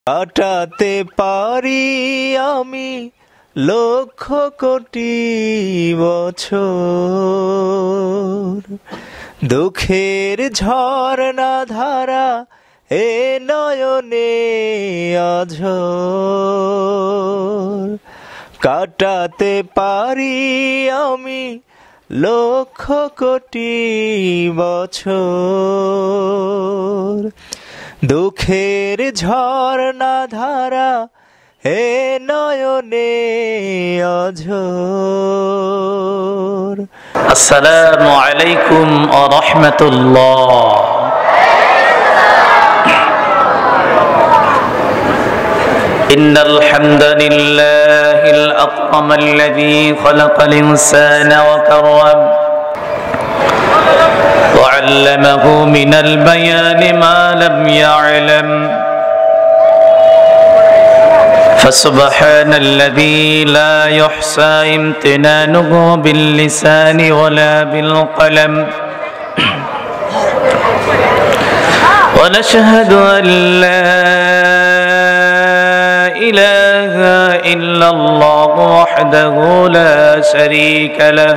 কাটাতে পারি আমি লক্ষ কোটি বছর, দুঃখের ঝর্ণা ধারা এ নয়নে অঝোর। কাটাতে পারি আমি লক্ষ কোটি বছর, দুঃখের ঝর্ণা ধারা হে নয়নে অঝোর। আসসালামু আলাইকুম ওয়া রাহমাতুল্লাহ। ইন্নাল হামদালিল্লাহিল আকরামাল্লাযী খালাকাল ইনসানা ওয়া কাররাম ওয়া আল্লামাহু মিনাল বায়ানি মা লাম ইয়া'লাম। فسبحان الذي لا يحصى امتنانه باللسان ولا بالقلم، ونشهد أن لا إله إلا الله وحده لا شريك له،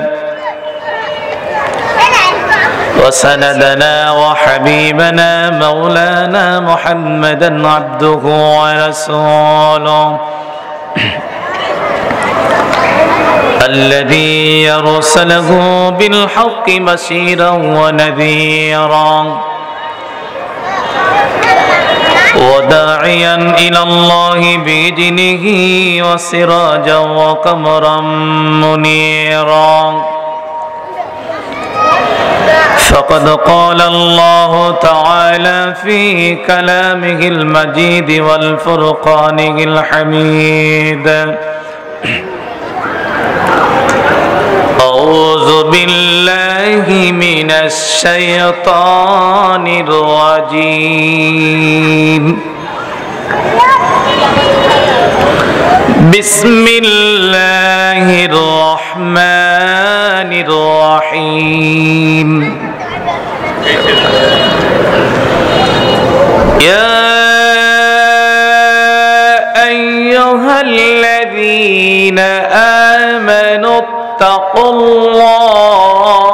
وسندنا وحبيبنا مولانا محمدا عبده ورسوله الذي أرسله بالحق بشيرا ونذيرا وداعيا إلى الله بإذنه وسراجا وقمرا منيرا. فقد قال الله تعالى في كلامه المجيد والفرقانه الحميد: أعوذ بالله من الشيطان الرجيم. بسم الله الرحمن الرحيم. يا أيها الذين آمنوا اتقوا الله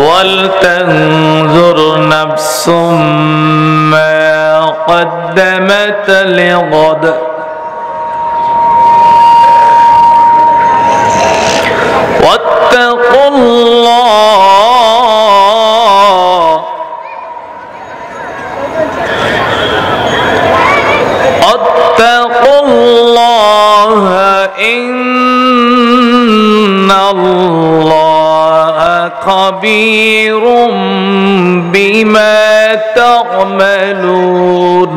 ولتنظر نفس ما قدمت لغد واتقوا الله اتقوا الله إن الله خبير بما تعملون.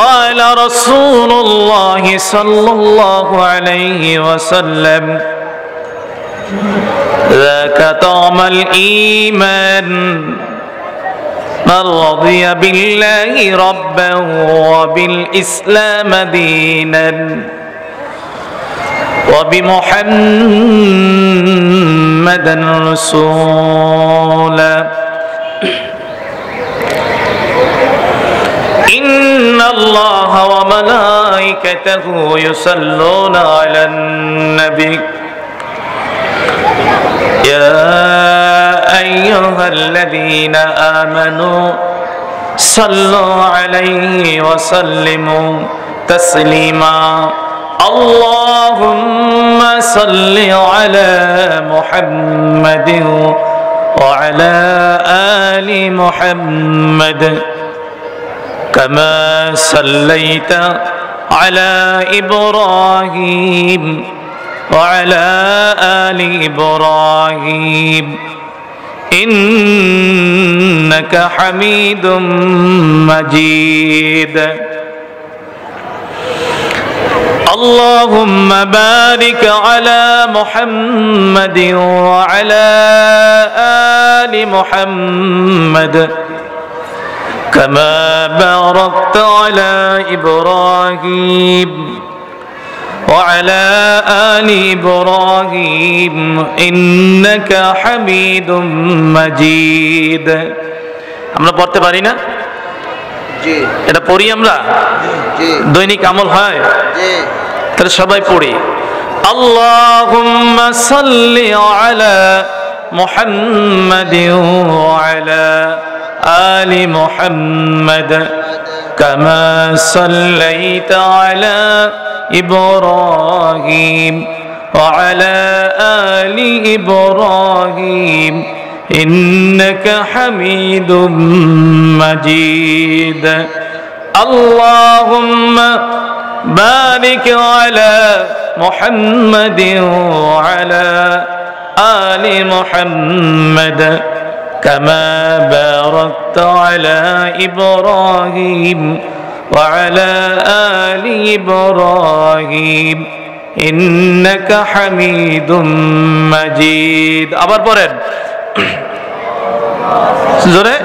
قال رسول الله صلى الله عليه وسلم: ذاك طعم الإيمان من رضي بالله ربا وبالإسلام دينا وبمحمد رسولا. إن الله وملائكته يصلون على النبي يا أيها الذين آمنوا صلوا عليه وسلموا تسليما. اللهم صل على محمد وعلى آل محمد كما صليت على إبراهيم وعلى آل إبراهيم إنك حميد مجيد. اللهم بارك على محمد وعلى آل محمد كما باركت على إبراهيم وعلى آل إبراهيم إنك حميد مجيد আমরা পড়তে পারি না জি এটা পড়ি আমরা জি দৈনিক আমল হয় জি তাহলে সবাই পড়ি اللهم صل على محمد وعلى آل محمد كما صليت على إبراهيم وعلى آل إبراهيم إنك حميد مجيد اللهم بارك على محمد وعلى آل محمد كما باركت على إبراهيم وعلى آل إبراهيم إنك حميد مجيد আবার পড়েন জোরে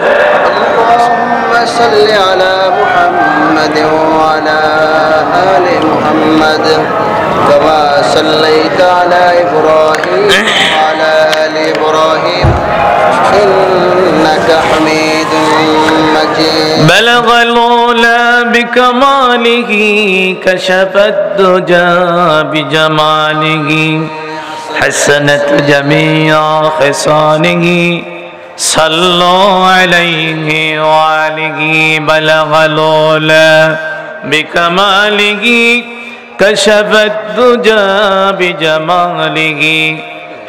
اللهم صل على محمد وعلى آل محمد كما صليت على إبراهيم وعلى آل إبراهيم إنك حميد مجيد بلغ العلا بكماله كشف الدجى بجماله حسنت جميع خصاله صلوا عليه وآله بلغ العلا بكماله كشف الدجى بجماله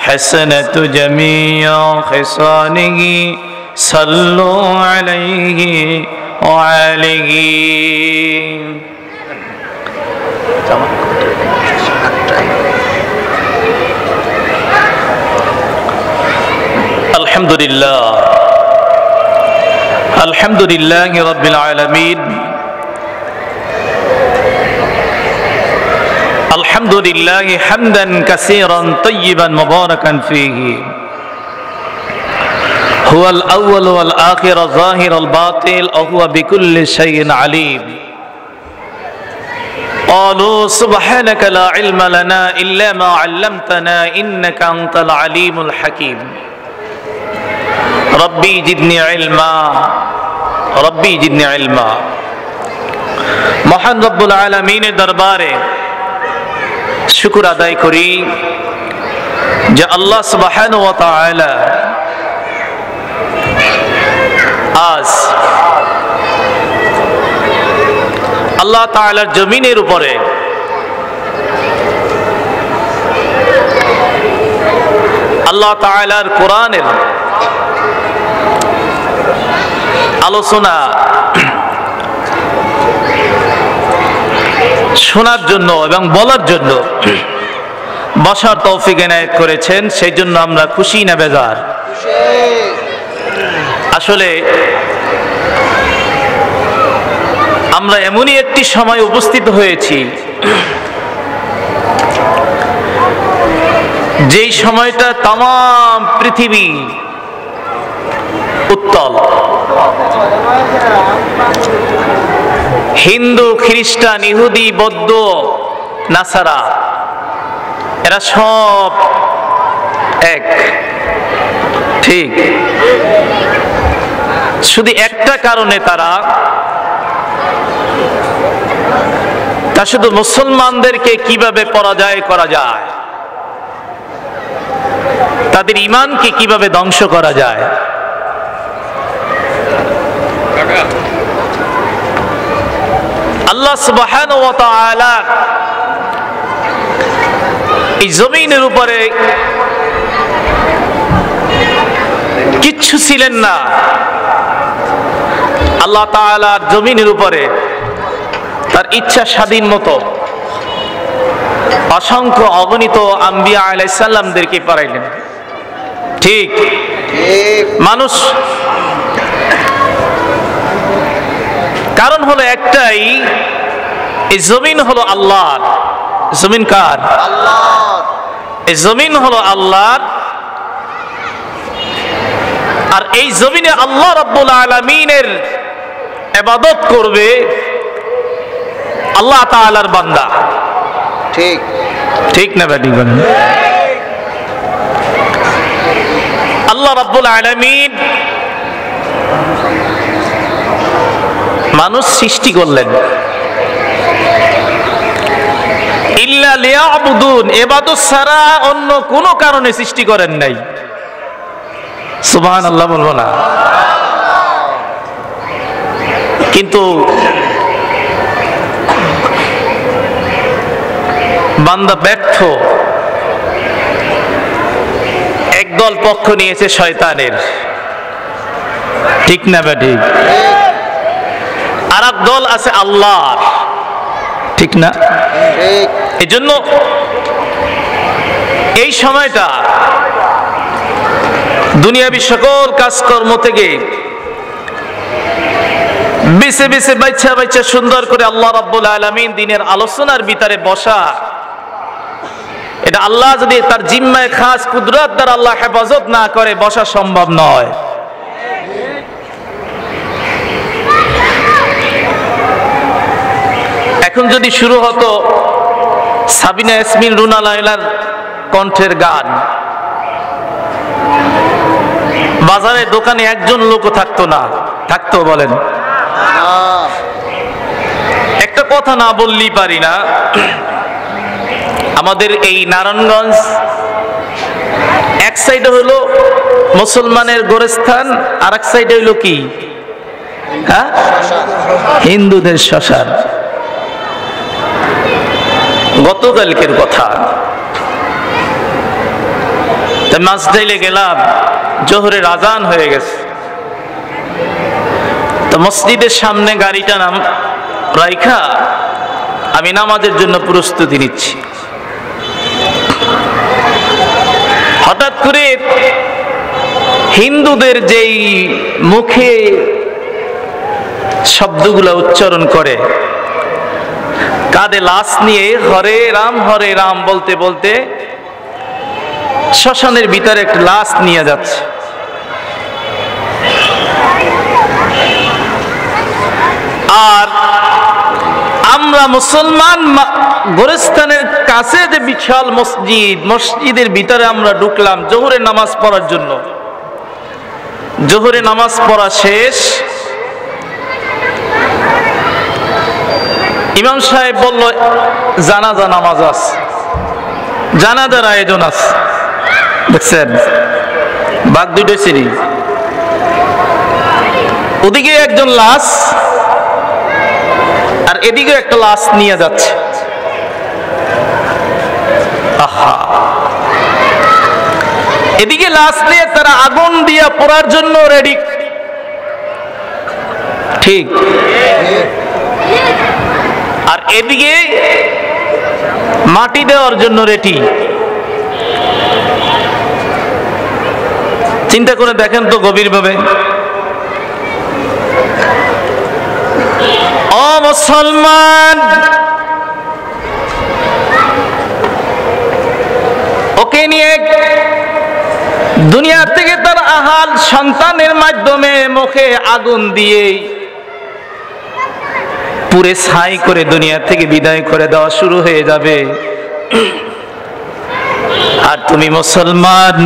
حسنت جميع خصاله صلوا عليه وآله الحمد لله الحمد لله رب العالمين الحمد لله حمدا كثيرا طيبا مباركا فيه هو الأول والآخر الظاهر الباطل وهو بكل شيء عليم قالوا سبحانك لا علم لنا إلا ما علمتنا إنك أنت العليم الحكيم ربي زدني علما ربي زدني علما মহান রব্বুল আলামিনের দরবারে শুকর আদায় করি যে আল্লাহ সুবহানাহু ওয়া তাআলা আজ আল্লাহ তাআলার জমিনের উপরে আল্লাহ তাআলার কোরআনের আলোচনা শোনার জন্য এবং বলার জন্য বসার তৌফিক এনায়েত করেছেন, সেই জন্য আমরা খুশি না বেজার? আসলে আমরা এমনই একটি সময় উপস্থিত হয়েছি যেই সময়টা তাম পৃথিবী উত্তল। হিন্দু, খ্রিস্টান, ইহুদি, বৌদ্ধ, নাসারা এরা সব এক, ঠিক? শুধু একটা কারণে তারা শুধু মুসলমানদেরকে কিভাবে পরাজয় করা যায়, তাদের ঈমানকে কিভাবে ধ্বংস করা যায়। আল্লাহ সুবহানাহু ওয়া তাআলা এই জমিনের উপরে কিচ্ছু ছিলেন না। আল্লাহ তাআলা জমিনের উপরে তার ইচ্ছা স্বাধীন মতো অসংখ্য অগণিত আম্বিয়া আলাইহিস সালামদেরকে পাঠাইলেন, ঠিক? মানুষ কারণ হলো একটাই, এই জমিন হলো আল্লাহর। জমিন কার? আল্লাহর। এই জমিন হলো আল্লাহর, আর এই জমিনে আল্লাহ রাব্বুল আলামিনের ইবাদত করবে আল্লাহ তাআলার বান্দা। ঠিক ঠিক না ব্যাটিং করেন? আল্লাহ রাব্বুল আলামিন মানুষ সৃষ্টি করলেন ইল্লা লিয়াবুদুন, ইবাদত ছাড়া অন্য কোনো কারণে সৃষ্টি করেন নাই। সুবহানাল্লাহ বলবো না? কিন্তু বান্দা ব্যর্থ, একদল পক্ষ নিয়েছে শয়তানের, ঠিক না ব্যাটিক? আর এক দল আছে আল্লাহর, ঠিক না? ঠিক এই জন্য এই সময়টা দুনিয়াবি সকল কাজকর্ম থেকে বেছে বেছে বাচ্চা বাচ্চা সুন্দর করে আল্লাহ রাব্বুল আলামিন দিনের আলোচনার ভিতরে বসা, এটা আল্লাহ যদি তার জিম্মায় খাস কুদরত দ্বারা আল্লাহ হেফাজত না করে বসা সম্ভব নয়। এখন যদি শুরু হতো সাবিনা ইয়াসমিন রুনা লায়লার কণ্ঠের গান, বাজারে দোকানে একজন লোকও থাকতো না, থাকতো বলেন? একটা কথা না বললেই পারি না, আমাদের এই নারায়ণগঞ্জ এক সাইডে হলো মুসলমানের গোরস্থান, আর এক সাইডে হইলো কি? হ্যাঁ, হিন্দুদের শ্মশান। গতকালকের কথা, মাসদাইলে গেলাম, জোহরের আজান হয়ে গেছে, তো মসজিদের সামনে গাড়িটা রাইখা আমি নামাজের জন্য প্রস্তুতি নিচ্ছি। হঠাৎ করে হিন্দুদের যেই মুখে শব্দগুলো উচ্চারণ করে, কাঁধে লাশ নিয়ে হরে রাম বলতে বলতে শ্মশানের ভিতরে একটা লাশ নিয়ে যাচ্ছে। আর আমরা মুসলমান গোরস্থানের কাছে যে বিশাল মসজিদ, মসজিদের ভিতরে আমরা ঢুকলাম জোহরের নামাজ পড়ার জন্য। জোহরের নামাজ পড়া শেষ, ইমাম সাহেব বলল জানাজা নামাজ আছে, জানাজার আয়োজন আছে। দেখছেন বাঘ দুটো সিঁড়ি, ওদিকে একজন লাশ আর এদিকে একটা লাশ নিয়ে যাচ্ছে। আহা, এদিকে লাশ নিয়ে তারা আগুন দিয়ে পোড়ার জন্য রেডি, ঠিক? আর এদিকে মাটি দেওয়ার জন্য রেডি। চিন্তা করে দেখেন তো গভীরভাবে। ও মুসলমান, ওকে নিয়ে দুনিয়া থেকে তার আহাল সন্তানের মাধ্যমে মুখে আগুন দিয়ে পুরে ছাই করে দুনিয়া থেকে বিদায় করে দেওয়া শুরু হয়ে যাবে। আর তুমি মুসলমান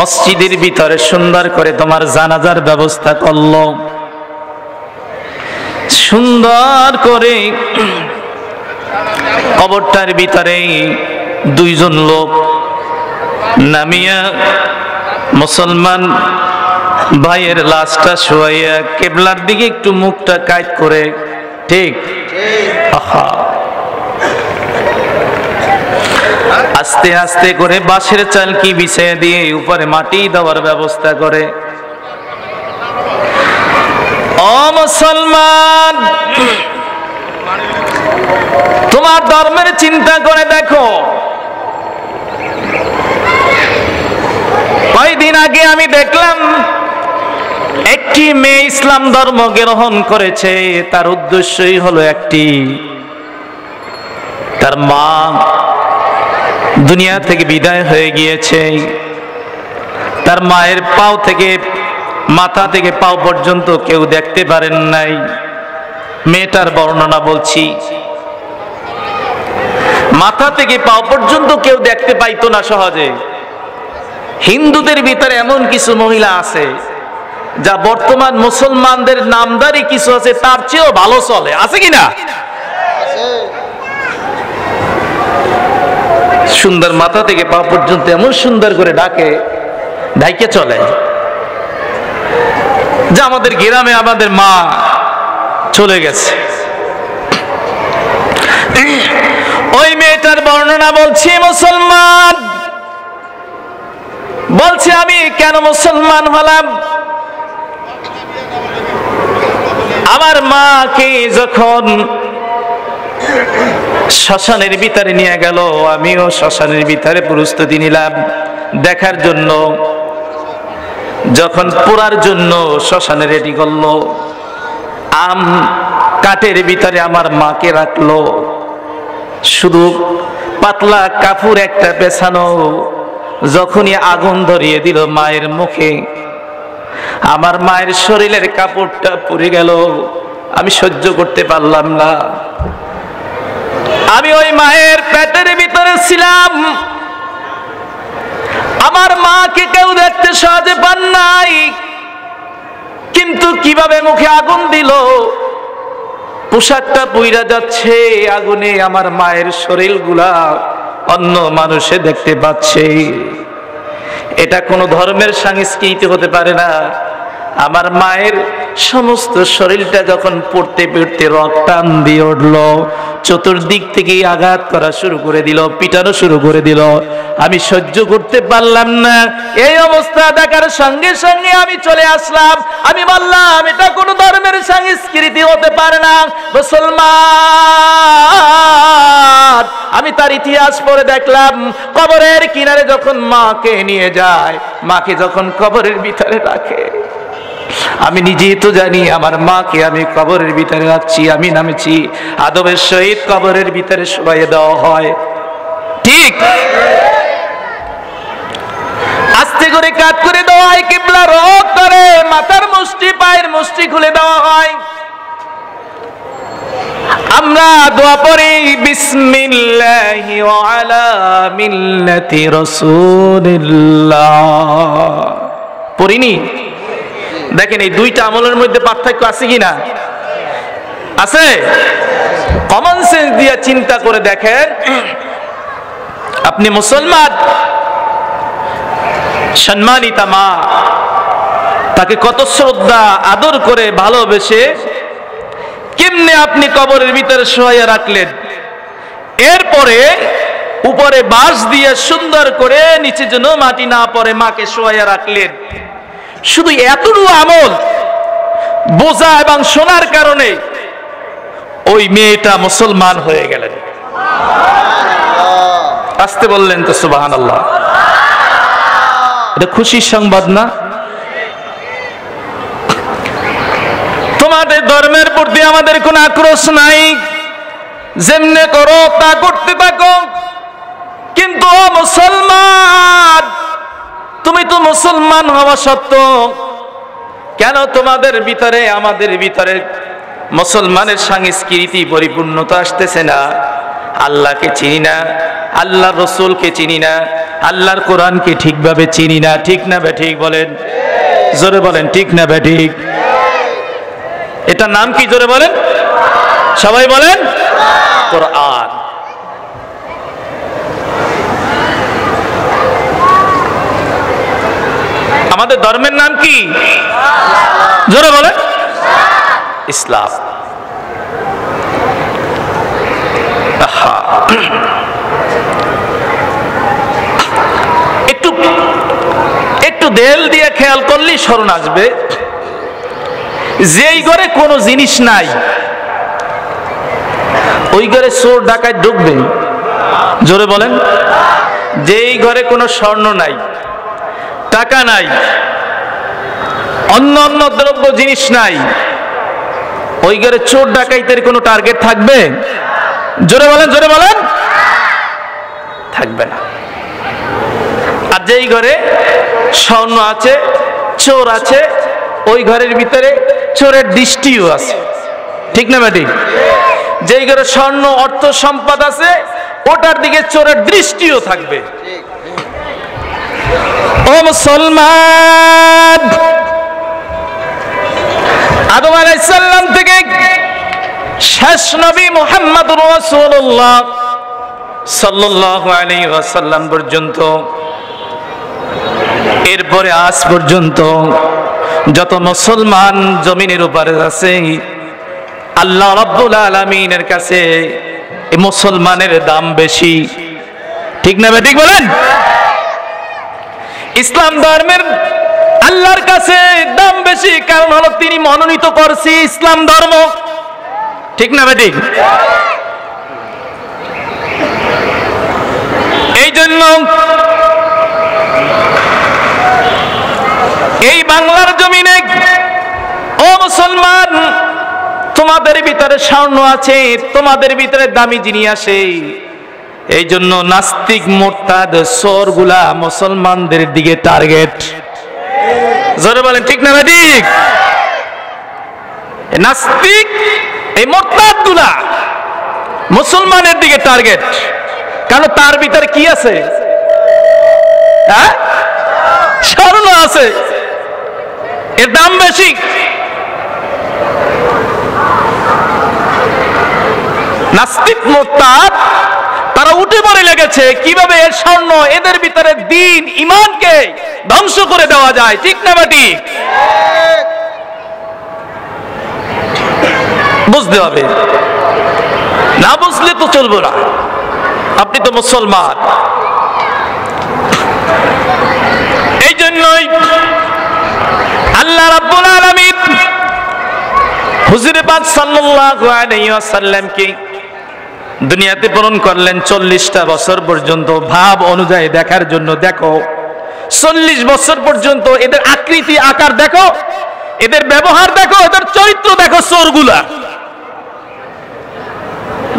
মসজিদের ভিতরে সুন্দর করে তোমার জানাজার ব্যবস্থা করলো, সুন্দর করে কবরটার ভিতরে দুইজন লোক নামিয়া মুসলমান ভাইয়ের লাশটা শোয়াইয়া কেবলার দিকে একটু মুখটা কাইট করে, ঠিক? আহা, আস্তে আস্তে করে বাঁশের চালকি বিছিয়ে দিয়ে উপরে মাটি দেওয়ার ব্যবস্থা করে। ও মুসলমান, তোমার ধর্মের চিন্তা করে দেখো। কয়েকদিন আগে আমি দেখলাম একটি মেয়ে ইসলাম ধর্ম গ্রহণ করেছে, তার উদ্দেশ্যই হলো একটি, তার মা দুনিয়া থেকে বিদায় হয়ে গিয়েছে, তার মায়ের পাও থেকে মাথা থেকে পাও পর্যন্ত কেউ দেখতে পারেন নাই। মেয়েটার বর্ণনা বলছি। মাথা থেকে পা পর্যন্ত কেউ দেখতে পাইতো না সহজে। হিন্দুদের ভিতরে এমন কিছু মহিলা আছে যা বর্তমান মুসলমানদের নামদারি কিছু আছে তার চেয়েও ভালো চলে, আছে কিনা? সুন্দর মাথা থেকে পা পর্যন্ত এমন সুন্দর করে ডাকে, ঢাইকে চলে। যা আমাদের গ্রামে আমাদের মা চলে গেছে, ওই মেয়েটার বর্ণনা বলছি। মুসলমান বলছে আমি কেন মুসলমান হলাম? আমার মাকে যখন শ্মশানের ভিতরে নিয়ে গেল, আমিও শ্মশানের ভিতরে প্রস্তুতি নিলাম দেখার জন্য। যখন পোড়ার জন্য শ্মশানে রেডি করলো, আম কাঠের ভিতরে আমার মাকে রাখলো, শুধু পাতলা কাপড় একটা পেছানো। যখনই আগুন ধরিয়ে দিল মায়ের মুখে, আমার মায়ের শরীরের কাপড়টা পুড়ে গেল। আমি সহ্য করতে পারলাম না। আমি ওই মায়ের পেটের ভিতরে ছিলাম, আমার মাকে কেউ দেখতে সহজে পান নাই, কিন্তু কিভাবে মুখে আগুন দিল, পোশাকটা পুইরা যাচ্ছে আগুনে, আমার মায়ের শরীরগুলা অন্য মানুষে দেখতে পাচ্ছে। এটা কোনো ধর্মের সংস্কৃতি হতে পারে না। আমার মায়ের সমস্ত শরীরটা যখন পড়তে পড়তে রক্তান দিয়ে উঠলো, চতুর্দিক থেকেই আঘাত করা শুরু করে দিল, পিটানো শুরু করে দিল। আমি সহ্য করতে পারলাম না। এই অবস্থা দেখার সঙ্গে সঙ্গে আমি চলে আসলাম। আমি বললাম এটা কোনো ধর্মের সংস্কৃতি হতে পারে না। মুসলমান, আমি তার ইতিহাস পড়ে দেখলাম, কবরের কিনারে যখন মাকে নিয়ে যায়, মাকে যখন কবরের ভিতরে রাখে, আমি নিজেই তো জানি আমার মাকে আমি কবরের ভিতরে রাখছি। আমি নামেছি আদবের সহিত কবরের ভিতরে শোয়াইয়ে দেওয়া হয়, ঠিক আস্তে করে কাট করে দেওয়া হয়, কিবলা রোগ করে মাথার মুষ্টি পায়ের মুষ্টি খুলে দেওয়া হয়। আমরা দোয়া পড়ি বিসমিল্লাহি ওয়া আলা মিল্লাতি রাসূলিল্লাহ, পড়িনি? দেখেন এই দুইটা আমলের মধ্যে পার্থক্য আছে কিনা? আছে। কমন সেন্স দিয়ে চিন্তা করে দেখেন, আপনি মুসলমান, সম্মানিতা মা, তাকে কত শ্রদ্ধা আদর করে ভালোবেসে কেমনে আপনি কবরের ভিতরে শোয়াইয়া রাখলেন, এরপরে উপরে বাঁশ দিয়ে সুন্দর করে নিচে যেন মাটি না পড়ে মাকে শোয়াইয়া রাখলেন। শুধু এতটুকু আমল বোঝা এবং শোনার কারণে ওই মেয়েটা মুসলমান হয়ে গেলেন। আসতে বললেন তো সুবহানাল্লাহ। এটা খুশির সংবাদ না? তোমাদের ধর্মের প্রতি আমাদের কোনো আক্রোশ নাই, যেমনে করো তা করতে থাকো, কিন্তু মুসলমান, তুমি তো মুসলমান হওয়া সত্ত্বেও কেন তোমাদের ভিতরে আমাদের ভিতরে মুসলমানের সংস্কৃতি পরিপূর্ণতা আসতেছে না? আল্লাহকে চিনি না, আল্লাহর রসুলকে চিনি না, আল্লাহর কোরআনকে ঠিকভাবে চিনি না। ঠিক না বে ঠিক? বলেন, জোরে বলেন, ঠিক না বে ঠিক? এটার নাম কি? জোরে বলেন, সবাই বলেন, কোরআন। আমাদের ধর্মের নাম কি? জোরে বলেন, ইসলাম। একটু একটু দেল দিয়ে খেয়াল করলেই স্মরণ আসবে, যেই ঘরে কোনো জিনিস নাই ওই ঘরে চোর ডাকাত ঢুকবে? জোরে বলেন। যেই ঘরে কোনো স্বর্ণ নাই, টাকা নাই, অন্য অন্য দ্রব্য জিনিস নাই, ওই ঘরে চোর ডাকাইতের কোনো টার্গেট থাকবে? জোরে বলেন, জোরে বলেন, থাকবে না। আর যেই ঘরে স্বর্ণ আছে, চোর আছে, ওই ঘরের ভিতরে চোরের দৃষ্টিও আছে। ঠিক না ম্যাডি? যেই ঘরে স্বর্ণ অর্থ সম্পদ আছে, ওটার দিকে চোরের দৃষ্টিও থাকবে। ও মুসলমান, আদম আলাইহিস সালাম থেকে শেষ নবী মুহাম্মদুর রাসূলুল্লাহ সাল্লাল্লাহু আলাইহি ওয়াসাল্লাম পর্যন্ত, এরপরে আজ পর্যন্ত যত মুসলমান জমিনের উপরে আছে, আল্লাহ রাব্বুল আলামিনের কাছে এই মুসলমানের দাম বেশি। ঠিক না ঠিক বলেন? ইসলাম ধর্মের আল্লাহর কাছে দাম বেশি, কারণ হলো তিনি মনোনীত করছি ইসলাম ধর্ম। ঠিক না ঠিক? এই জন্য এই বাংলার জমিনে ও মুসলমান, তোমাদের ভিতরে স্বর্ণ আছে, তোমাদের ভিতরে দামি জিনিস আছে। এই জন্য নাস্তিক মোরতাদ চোরগুলা মুসলমানদের দিকে টার্গেট। জোরে বলেন ঠিক না ঠিক? নাস্তিক এই মোরতাদ গুলা মুসলমানের দিকে টার্গেট, কারণ তার ভিতরে কি আছে? হ্যাঁ, স্বর্ণ আছে, এর দাম বেশি। নাস্তিক মোরতাদ তারা উঠে পড়ে লেগেছে কিভাবে এর স্বর্ণ, এদের ভিতরে দ্বীন ঈমানকে ধ্বংস করে দেওয়া যায়। ঠিক না ঠিক? বুঝতে হবে, না বুঝলে তো চলবে না। আপনি তো মুসলমান। এই জন্যই আল্লাহ রাব্বুল আলামিন হুজুর পাক সাল্লাল্লাহু আলাইহি ওয়াসাল্লামকে দুনিয়াতে প্রেরণ করলেন 40টা বছর পর্যন্ত ভাব অনুযায়ী দেখার জন্য। দেখো 40 বছর পর্যন্ত এদের আকৃতি আকার দেখো, এদের ব্যবহার দেখো, এদের চরিত্র দেখো। চোরগুলা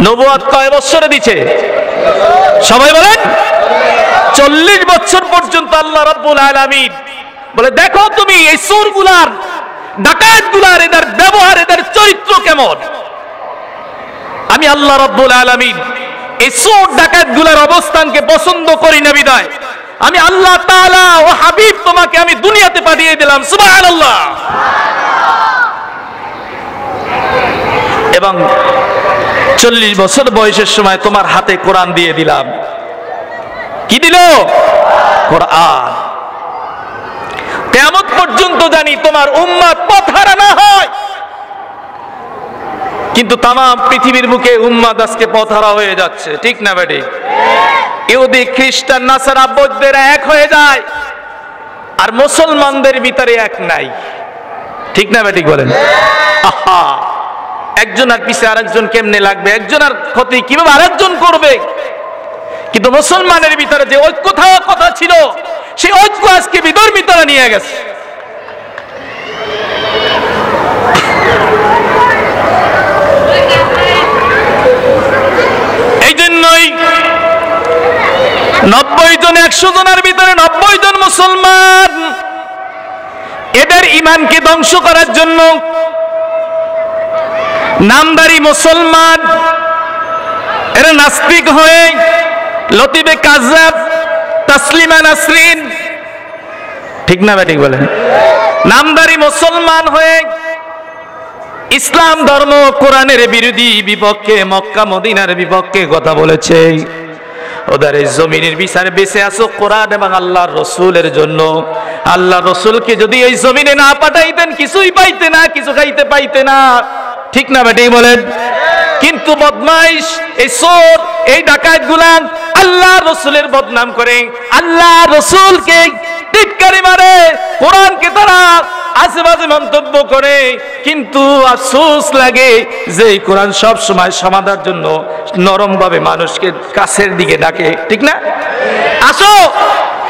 নবুয়ত কয় বছরে দিছে? সবাই বলেন 40 বছর পর্যন্ত আল্লাহ রাব্বুল আলামিন বলে দেখো তুমি এই চোরগুলার, ডাকাতগুলার এদের ব্যবহার, এদের চরিত্র কেমন। আমি আল্লাহ রাব্বুল আলামিন এই চোর ডাকাতগুলার অবস্থানকে পছন্দ করি না বিদায় আমি আল্লাহ তাআলা ও হাবিব তোমাকে আমি দুনিয়াতে পাঠিয়ে দিলাম। সুবহানাল্লাহ। এবং 40 বছর বয়সের সময় তোমার হাতে কোরআন দিয়ে দিলাম। কি দিল? কোরআন। কিয়ামত পর্যন্ত জানি তোমার উম্মত পথহারা না হয়। কিন্তু তাম পৃথিবীর বুকে উম্মত আজকে পথহারা হয়ে যাচ্ছে। ঠিক না বেটি? ইহুদি, খ্রিস্টান, নাসারা, বৌদ্ধেরা এক হয়ে যায়, আর মুসলমানদের ভিতরে এক নাই। ঠিক না বেটি বলেন? আহা, একজন আর পিছে আরেকজন কেমনে লাগবে, একজন আর ক্ষতি কিভাবে আরেকজন করবে। কিন্তু মুসলমানের ভিতরে যে ঐক্য থাকার কথা ছিল, সেই ঐক্য আজকে বিধর্মীরা নিয়ে গেছে। এই জন্যই 90 জন 100 জনের ভিতরে 90 জন মুসলমান এদের ঈমানকে ধ্বংস করার জন্য নামদারি মুসলমান এরা নাস্তিক হয়ে লতিফে কাযাব, তাসলিমা নাসরিন, ঠিক না ঠিক বলেন, নামদারি মুসলমান হয়ে ইসলাম ধর্ম কোরআনের বিরোধী, বিপক্ষে, মক্কা মদিনার বিপক্ষে কথা বলেছে। ওদের এই জমিনের বিচারে বেঁচে আছো কোরআন এবং আল্লাহর রসুলের জন্য। আল্লাহ রসুলকে যদি এই জমিনে না পাঠাইতেন কিছুই পাইতে না, কিছু খাইতে পাইতে না। ঠিক না বেটাই বলেন? কিন্তু বদমাইশ, এই চোর, এই ডাকাত গুলাম আল্লাহ রসুলের বদনাম করে, আল্লাহ রসুলকে টিটকারি মারে, কোরআনকে তারা আশেপাশে মন্তব্য করে। কিন্তু আফসোস লাগে যে এই কোরআন সব সময় সমাধার জন্য নরম ভাবে মানুষকে কাছের দিকে ডাকে। ঠিক না? আসো,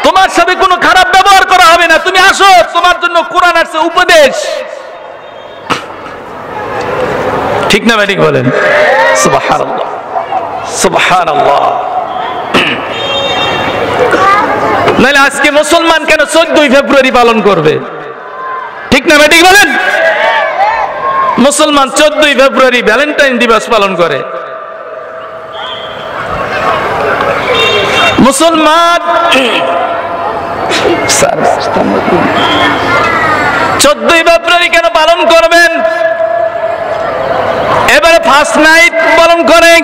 তোমার সাথে কোনো খারাপ ব্যবহার করা হবে না, তুমি আসো, তোমার জন্য কোরআন আছে উপদেশ। ঠিক না ঠিক বলেন? সুবহানাল্লাহ, সুবহানাল্লাহ। নাহলে আজকে মুসলমান কেন 14ই ফেব্রুয়ারি পালন করবে? ঠিক না ঠিক বলেন? মুসলমান 14ই ফেব্রুয়ারি ভ্যালেন্টাইন দিবস পালন করে। মুসলমান 14 ফেব্রুয়ারি কেন পালন করবেন? এবারে ফার্স্ট নাইট পালন করেন,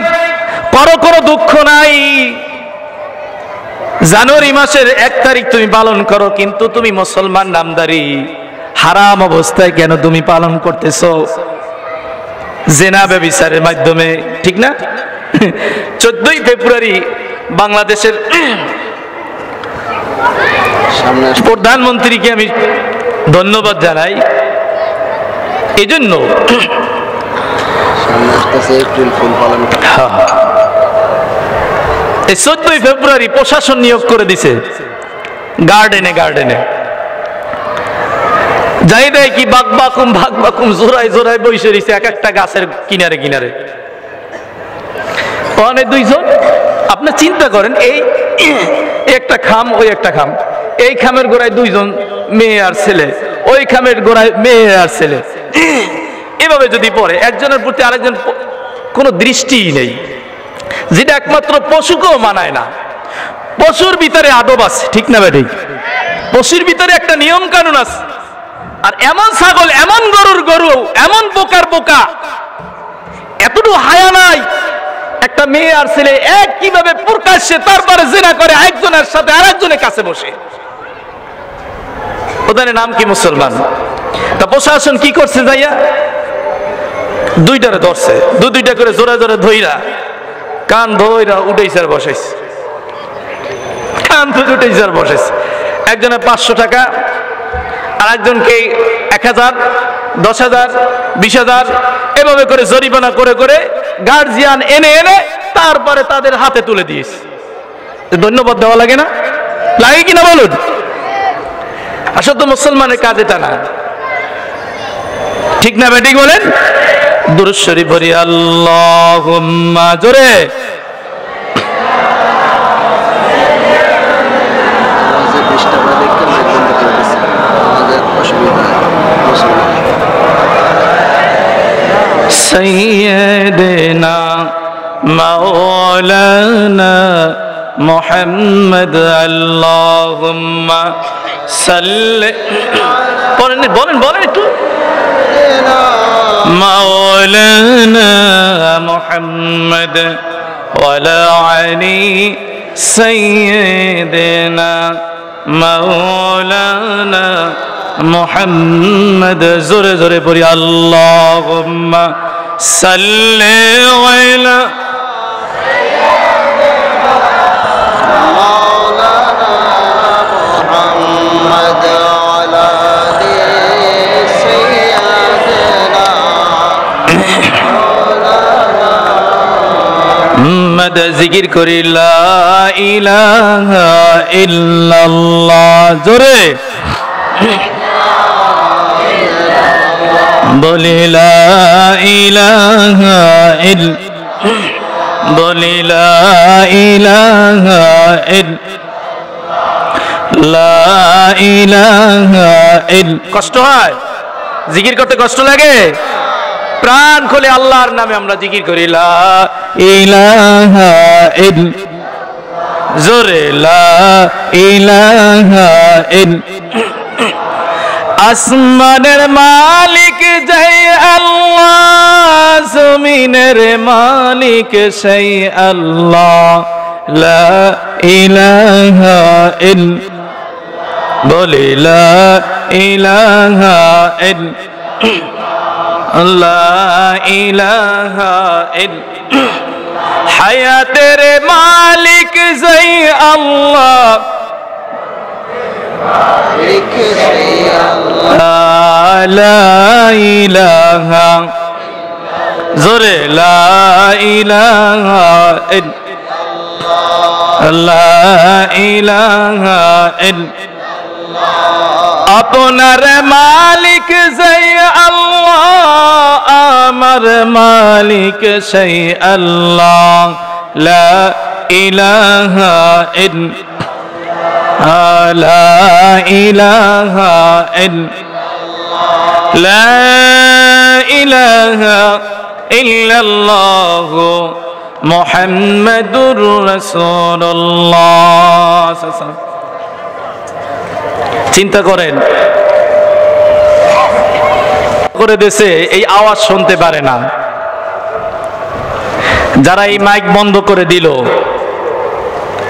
কোনো দুঃখ নাই। জানুয়ারি মাসের 1 তারিখ তুমি পালন করো, কিন্তু তুমি মুসলমান নামদারি, হারাম অবস্থায় কেন তুমি পালন করতেছো? জেনা ব্যভিচারের মাধ্যমে, ঠিক না? 14 ফেব্রুয়ারি বাংলাদেশের প্রধানমন্ত্রীকে আমি ধন্যবাদ জানাই। এই জন্য এই 14 ফেব্রুয়ারি প্রশাসন নিয়োগ করে দিছে গার্ডেনে যাই দেয় কি বাঘ বাকুম জোড়ায় বসে রয়েছে এক একটা গাছের কিনারে। অনেক 2 জন, আপনি চিন্তা করেন, এই একটা খাম, ওই একটা খাম, এই খামের গোড়ায় 2 জন মেয়ে আর ছেলে, ওই খামের গোড়ায় মেয়ে আর ছেলে, এভাবে যদি পড়ে একজনের প্রতি আরেকজন কোনো দৃষ্টিই নেই, যেটা একমাত্র পশুকেও মানায় না। পশুর ভিতরে আদব আছে, ঠিক না বেঠিক? পশুর ভিতরে একটা নিয়ম কানুন আছে। আর এমন ছাগল, এমন গরু, এমন বোকা, এতটুকু হায়া নাই। একটা মেয়ে আর ছেলে এক কিভাবে প্রকাশ্যে তারপরে জিনা করে একজনের সাথে আরেকজনের কাছে বসে। ওদের নাম কি? মুসলমান। তা প্রশাসন কি করছে? যাইয়া 2টারে ধরছে, 2টা করে জোরে ধইরা কান ধইরা উঠেছে আর বসাইছে, একজনের 500 টাকা, আর একজনকে 1000, 10,000, 20,000 এভাবে করে জরিমানা করে গার্জিয়ান এনে তারপরে তাদের হাতে তুলে দিয়েছে। ধন্যবাদ দেওয়া লাগে না? লাগে কিনা বলুন? আসলে তো মুসলমানের কাজ এটা না, ঠিক না বেঠিক বলেন? দুরূদ শরীফ পড়ি, আল্লাহুম্মা, জোরে। সাইয়্যিদিনা মাওলানা মুহাম্মদ, আল্লাহুম্মা সাল্লি, বলেন একটু, মাওলানা মুহাম্মদ ওয়ালা আলি সাইয়্যিদিনা মাওলানা মুহাম্মদ। জোরে পড়ি, আল্লাহুম্মা সাল্লি আলা মুহাম্মদ। জিকির করি, লা ইলাহা ইল্লাল্লাহ, জোরে বলি, লা ইলাহা বলি, লা ইলাহা কষ্ট হয় জিকির করতে? কষ্ট লাগে? প্রাণ খুলে আল্লাহর নামে আমরা জিকির করি, লা ইলাহা জোরে, লা ইলাহা আসমানের মালিক জয় আল্লাহ, জমিনের মালিক সেই আল্লাহ, লা ইলাহা বলি, লা ইলাহা লা ইলাহা হায়াতের মালিক জয় আল্লাহ, লা ইলাহা জোরে, লা ইলাহা লা ইলাহা আপনার মালিক সেই আল্লাহ, আমার মালিক সেই আল্লাহ, লা ইলাহা লা ইলাহা লা ইলাহা ইল্লাল্লাহ মুহাম্মাদুর রাসূলুল্লাহ। চিন্তা করেন, করে দেশে এই আওয়াজ শুনতে পারে না। যারা এই মাইক বন্ধ করে দিল,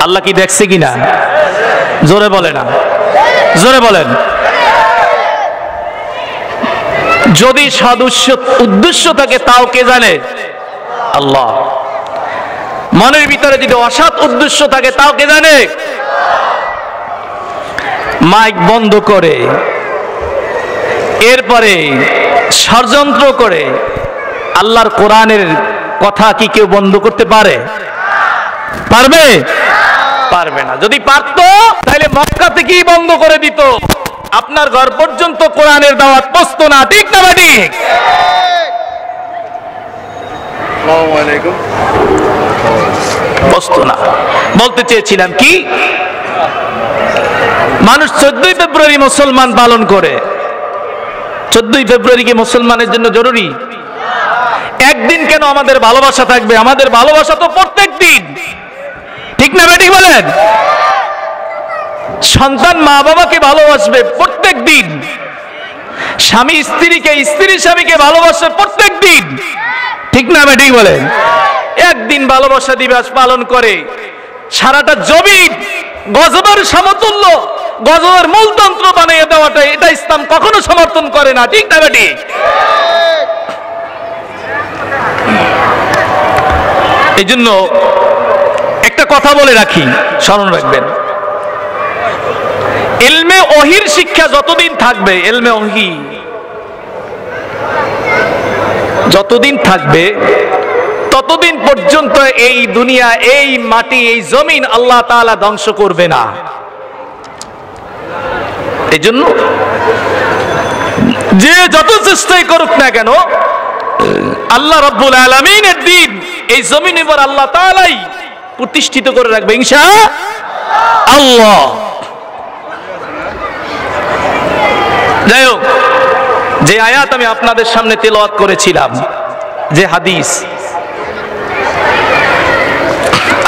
আল্লাহ কি দেখছে কিনা? জোরে বলে না, জোরে বলেন। যদি উদ্দেশ্য থাকে তাও কে জানে? আল্লাহ। মনের ভিতরে যদি অসৎ উদ্দেশ্য থাকে তাও কে জানে? মাইক বন্ধ করে এরপরে ষড়যন্ত্র করে আল্লাহর কোরআনের কথা কি কেউ বন্ধ করতে পারে? পারবে? পারবে না। যদি পারতো তাহলে মক্কা থেকেই বন্ধ করে দিত, আপনার ঘর পর্যন্ত কোরআনের দাওয়াত পৌঁছতো না। ঠিক না ঠিক? আসসালামু আলাইকুম। পৌঁছতো না। বলতে চেয়েছিলাম কি, মানুষ 14 ফেব্রুয়ারি মুসলমান পালন করে। 14 ফেব্রুয়ারি কি মুসলমানের জন্য জরুরি? একদিন কেন আমাদের ভালোবাসা থাকবে? আমাদের ভালোবাসা তো প্রত্যেক দিন। ঠিক না বেটি বলেন? সন্তান মা বাবাকে ভালোবাসবে প্রত্যেক দিন, স্বামী স্ত্রীকে, স্ত্রী স্বামীকে ভালোবাসবে প্রত্যেক দিন। ঠিক না বেটি বলেন? একদিন ভালোবাসা দিবস পালন করে সারাটা জমিন গজবের সমতুল্য, গজবের মূলতন্ত্র বানিয়ে দেওয়াটা, এটা ইসলাম কখনো সমর্থন করে না। ঠিক না বেটি? এই জন্য একটা কথা বলে রাখি, স্মরণ রাখবেন, ইলমে ওহির শিক্ষা যতদিন থাকবে, ইলমে ওহি যতদিন থাকবে, ততদিন পর্যন্ত এই দুনিয়া, এই মাটি, এই জমিন আল্লাহ তাআলা ধ্বংস করবে না। এই জন্য যে যত চেষ্টাই করুক না কেন, আল্লাহ রাব্বুল আলামিনের দ্বীন এই জমিনের উপর আল্লাহ তাআলাই প্রতিষ্ঠিত করে রাখবে ইনশাআল্লাহ। যাই হোক, যে আয়াত আমি আপনাদের সামনে তেলাওয়াত করেছিলাম, যে হাদিস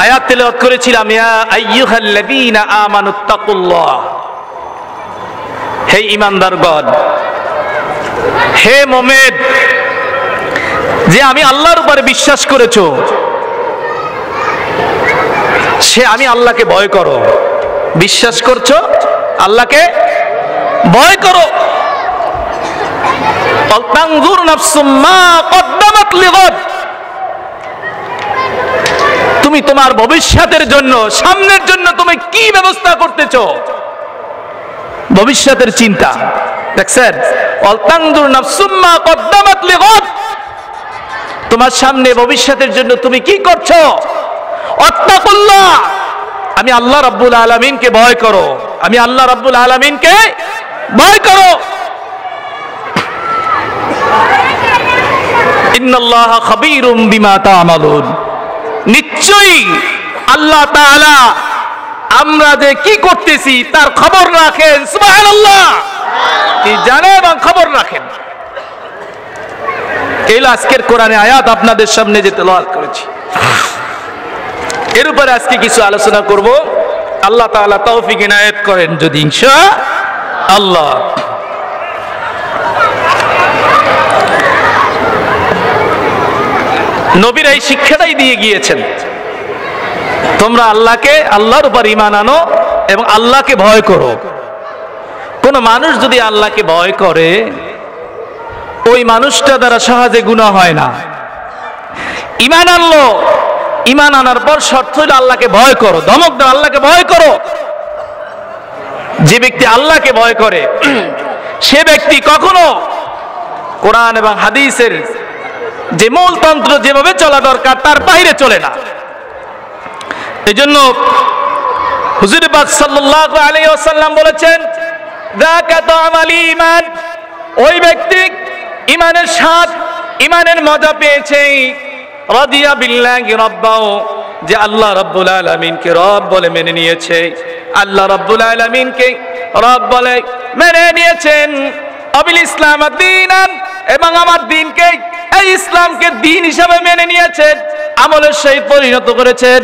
আয়াত তেলাওয়াত করেছিলাম, ইয়া আইয়ুহাল্লাযীনা আমানুত্তাকুল্লাহ, হে ঈমানদারগণ, হে মুমিন, যে আমি আল্লাহর উপরে বিশ্বাস করেছো, সে আমি আল্লাহকে ভয় করো। বিশ্বাস করছো, আল্লাহকে ভয় করো। তানজুর নাফসুম মা কদ্দামাত লিগাদ, তুমি তোমার ভবিষ্যতের জন্য, সামনের জন্য তুমি কি ব্যবস্থা করতেছো, ভবিষ্যতের চিন্তা। দেখছেন? তানজুর নাফসুম মা কদ্দামাত লিগাদ, তোমার সামনে ভবিষ্যতের জন্য তুমি কি করছো। আত্তাকুল্লাহ, আমি আল্লাহ রাব্বুল আলামিনকে ভয় করো, আমি আল্লাহ রাব্বুল আলামিনকে ভয় করো। ইন্নাল্লাহা খাবীরুম বিমা তা'মালুন, নিশ্চয়ই আল্লাহ তাআলা আমরা যে কি করতেছি তার খবর রাখেন। সুবহানাল্লাহ, কি জানেন এবং খবর রাখেন। এই আজকের কোরআনে আয়াত আপনাদের সামনে যে তেলাওয়াত করেছি, এর উপরে আজকে কিছু আলোচনা করব। আল্লাহ তাআলা তৌফিক ইনায়েত করেন যদি ইনশাআল্লাহ। নবীরা এই শিক্ষাটাই দিয়ে গিয়েছেন, তোমরা আল্লাহকে, আল্লাহর উপর ঈমান আনো এবং আল্লাহকে ভয় করো। কোন মানুষ যদি আল্লাহকে ভয় করে, ওই মানুষটা দ্বারা সহজে গুনাহ হয় না। ঈমান আনলো, ঈমান আনার পর শর্ত হইল আল্লাহকে ভয় করো, ধমক দাও, আল্লাহকে ভয় করো। যে ব্যক্তি আল্লাহকে ভয় করে, সে ব্যক্তি কখনো কোরআন এবং হাদিসের যে মূলতন্ত্র যেভাবে চলা দরকার তার বাইরে চলে না। এজন্য হুজুর পাক সাল্লাল্লাহু আলাইহি ওয়াসাল্লাম বলেছেন, যাকা তা'মাল ঈমান, ওই ব্যক্তি ঈমানের স্বাদ, ঈমানের মজা পেয়েছে। রাদিয়া বিল্লাহি রাব্বাহু, যে আল্লাহ রাব্বুল আলামিনকে রব বলে মেনে নিয়েছে, আল্লাহ রাব্বুল আলামিনকে রব বলে মেনে নিয়েছেন। আবিল ইসলাম দ্বীনান, এবং আমার দিনকে, এই ইসলামকে দিন হিসাবে মেনে নিয়েছেন, আমলের সহিত পরিণত করেছেন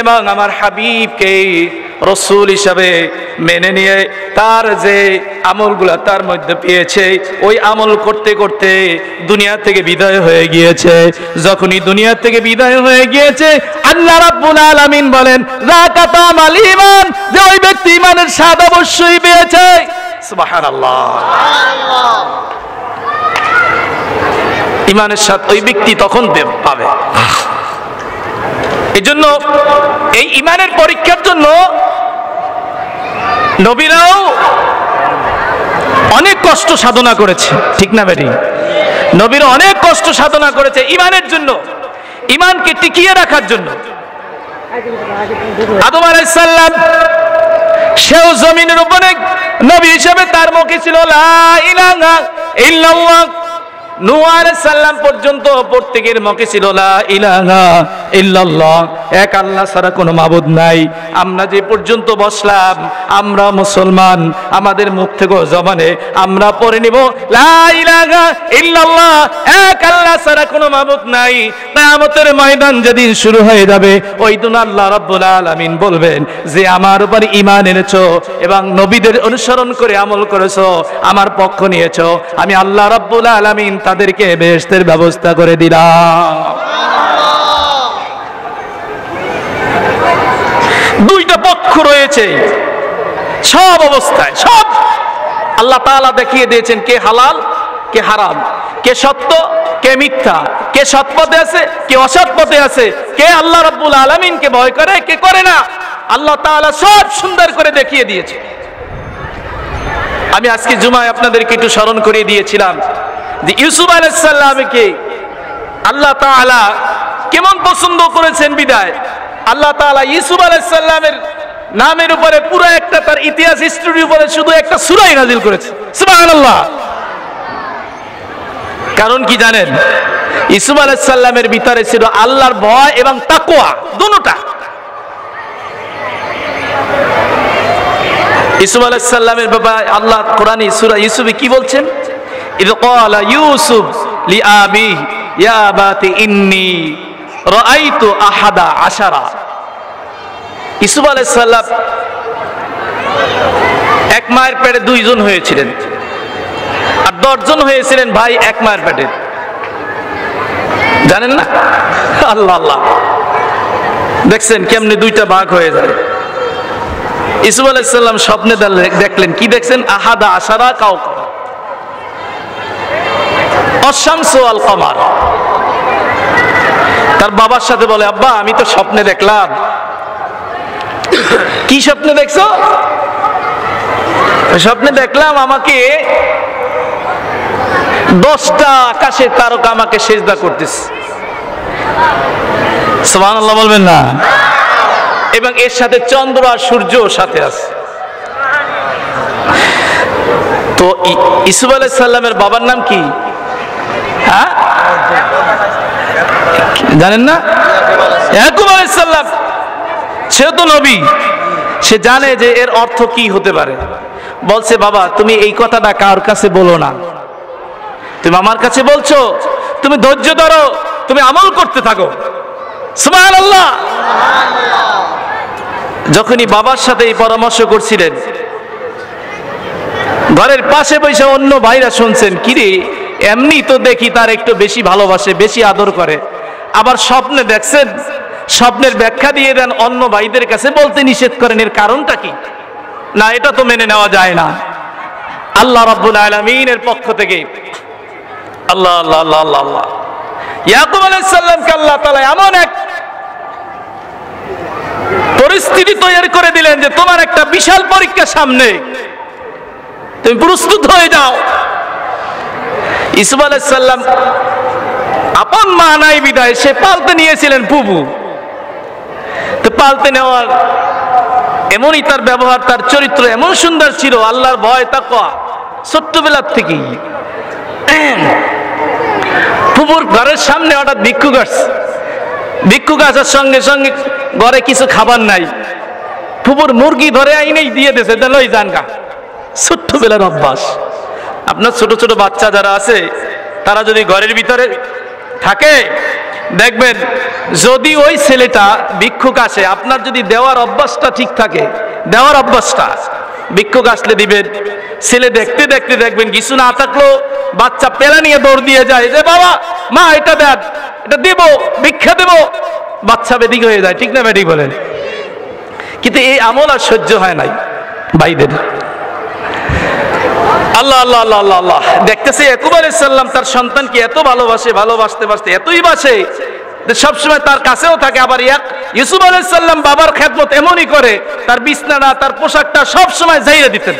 এবং আমার হাবিবকে রাসূল হিসাবে মেনে নিয়ে তার যে আমলগুলা তার মধ্যে পেয়েছে ওই আমল করতে করতে দুনিয়া থেকে বিদায় হয়ে গিয়েছে। যখনই দুনিয়া থেকে বিদায় হয়ে গিয়েছে, আল্লাহ রাব্বুল আলামিন বলেন যাকাতামাল ঈমান, যে ওই ব্যক্তি ঈমানের স্বাদ অবশ্যই পেয়েছে। সুবহানাল্লাহ, ঈমানের স্বাদ ওই ব্যক্তি তখন পাবে। এই জন্য এই ঈমানের পরীক্ষার জন্য নবীরাও অনেক কষ্ট সাধনা করেছে, ঠিক না বেটি? নবীরা অনেক কষ্ট সাধনা করেছে ঈমানের জন্য, ঈমানকে টিকিয়ে রাখার জন্য। আদম আলাইহিস সালাম সেও জমিনের উপরে নবী হিসেবে তার মুখে ছিল লা ইলাহা ইল্লাল্লাহ। নূহ আলাইহিস সালাম পর্যন্ত প্রত্যেকের মুখে ছিল লা ইলাহা ইল্লাল্লাহ, এক আল্লাহ ছাড়া কোনো মাবুদ নাই। আমরা যে পর্যন্ত বসলাম, আমরা মুসলমান, আমাদের মুখ থেকে জবানে আমরা পড়ে নিব লা ইলাহা ইল্লাল্লাহ, এক আল্লাহ ছাড়া কোনো মাবুদ নাই। কিয়ামতের ময়দান যেদিন শুরু হয়ে যাবে, ওই দিন আল্লাহ রাব্বুল আলামিন বলবেন যে আমার উপর ঈমান এনেছো এবং নবীদের অনুসরণ করে আমল করেছো, আমার পক্ষ নিয়েছো, আমি আল্লাহ রাব্বুল আলামিন তাদেরকে বেহেশতের ব্যবস্থা করে দিলাম। দুইটা পক্ষ রয়েছে সব অবস্থায়, সব আল্লাহ তাআলা দেখিয়ে দিয়েছেন কে হালাল কে হারাম, কে সত্য কে মিথ্যা, কে সৎ পথে আছে কে অসৎ পথে আছে, কে আল্লাহ রাব্বুল আলামিনকে ভয় করে কে করে না, আল্লাহ তাআলা সব সুন্দর করে দেখিয়ে দিয়েছে। আমি আজকে জুমায় আপনাদেরকে একটু স্মরণ করিয়ে দিয়েছিলাম যে ইউসুফ আলাইহিস সালামকে আল্লাহ তাআলা কেমন পছন্দ করেছেন। বিদায় আল্লাহ তাআলা ইউসুফ আলাইহিস সালামের নামের উপরে পুরো একটা তার ইতিহাস হিস্ট্রির উপরে শুধু একটা সূরা নাযিল করেছে। সুবহানাল্লাহ। কারণ কি জানেন? ইউসুফ আলাইহিস সালামের ভিতরে ছিল আল্লাহর ভয় এবং তাকওয়া, দুটোটা। ইউসুফ আলাইহিস সালামের ব্যাপারে আল্লাহ কোরআনে সূরা ইউসুফে কি বলছেন? ইয ক্বালা ইউসুফ লিআবি ইয়া আবাতি ইন্নী রাআইতু আহাদা আশারা। ইউসুফ আলাইহিস সালাম এক মায়ের পেটে দুইজন হয়েছিলেন, আর 10 জন হয়েছিলেন ভাই এক মায়ের পেটে। জানেন না? আল্লাহ আল্লাহ, দেখছেন কেমনে দুইটা ভাগ হয়ে যায়। ইউসুফ আলাইহিস সালাম স্বপ্নে দেখলেন, কি দেখছেন? আহাদা আশারা কাওকাব, আশ-শামসু ওয়াল কমার। তার বাবার সাথে বলে, আব্বা আমি তো স্বপ্নে দেখলাম। কি স্বপ্নে দেখছো? স্বপ্নে দেখলাম আমাকে 10টা আকাশের তারকা আমাকে সিজদা করতেছে। সুবহানাল্লাহ বলবেন না? এবং এর সাথে চন্দ্র আর সূর্য সাথে আছে। তো ইউসুফ আলাইহিস সালামের বাবার নাম কি? হ্যাঁ জানেন না? ইয়াকুব আলাইহিস সালাম। সে তো নবী, সে জানে যে এর অর্থ কি হতে পারে। বলছে, বাবা তুমি এই কথাটা কার কাছে বলো না, তুমি আমার কাছে বলছো, তুমি ধৈর্য ধরো, তুমি আমল করতে থাকো। সুবহানাল্লাহ। যখনই বাবার সাথে এই পরামর্শ করছিলেন, ঘরের পাশে বসে অন্য ভাইরা শুনছেন, কিরে এমনি তো দেখি তার একটু বেশি ভালোবাসে, বেশি আদর করে, আবার স্বপ্নে দেখছেন, স্বপ্নের ব্যাখ্যা দিয়ে দেন, অন্য ভাইদের কাছে বলতে নিষেধ করেন, এর কারণটা কি? না, এটা তো মেনে নেওয়া যায় না। আল্লাহ রাব্বুল আলামিনের পক্ষ থেকে আল্লাহ আল্লাহ আল্লাহ আল্লাহ আল্লাহ ইয়াকুব আলাইহিস সালামকে আল্লাহ তাআলা এমন এক পরিস্থিতি তৈরি করে দিলেন যে তোমার একটা বিশাল পরীক্ষা সামনে, তুমি প্রস্তুত হয়ে যাও। ইউসুফ আলাইহিস সালাম আপন মা নাই বিদায় সে পালতে নিয়েছিলেন ফুফু। তো পালতে নেওয়ার এমনই তার ব্যবহার, তার চরিত্র এমন সুন্দর ছিল, আল্লাহর ভয় তাকওয়া ছোট্টবেলার থেকেই। ফুফুর ঘরের সামনে হঠাৎ ভিক্ষুক আসছে, ভিক্ষুক আসার সঙ্গে সঙ্গে ঘরে কিছু খাবার নাই, ফুফুর মুরগি ধরে আইনেই দিয়ে দিয়েছে, লই যান গা। ছোট্টবেলার অভ্যাস। আপনার ছোট ছোট বাচ্চা যারা আছে তারা যদি ঘরের ভিতরে থাকে, দেখবেন যদি ওই ছেলেটা ভিক্ষুক আসে, আপনার যদি দেওয়ার অভ্যাসটা ঠিক থাকে, দেওয়ার অভ্যাসটা, ভিক্ষুক আসলে দিবেন, ছেলে দেখতে দেখতে দেখবেন কিছু না থাকলো বাচ্চা পেলা নিয়ে দৌড় দিয়ে যায় যে বাবা মা এটা দেন, এটা দেব, ভিক্ষা দেব, বাচ্চা বেদিক হয়ে যায়, ঠিক না বেদিক বলেন? কিন্তু এই আমল আর সহ্য হয় নাই ভাইদের। আল্লাহ আল্লাহ আল্লাহ আল্লাহ আল্লাহ, দেখতেছে ইয়াকুব আলাইহিস সালাম তার সন্তানকে এত ভালোবাসে, ভালোবাসতে বাসতে এতই বাসে সবসময় তার কাছেও থাকে। আবার ইউসুফ আলাইহিস সালাম বাবার খেদমত এমনই করে, তার বিছনাটা তার পোশাকটা সবসময় যাইয়ে দিতেন।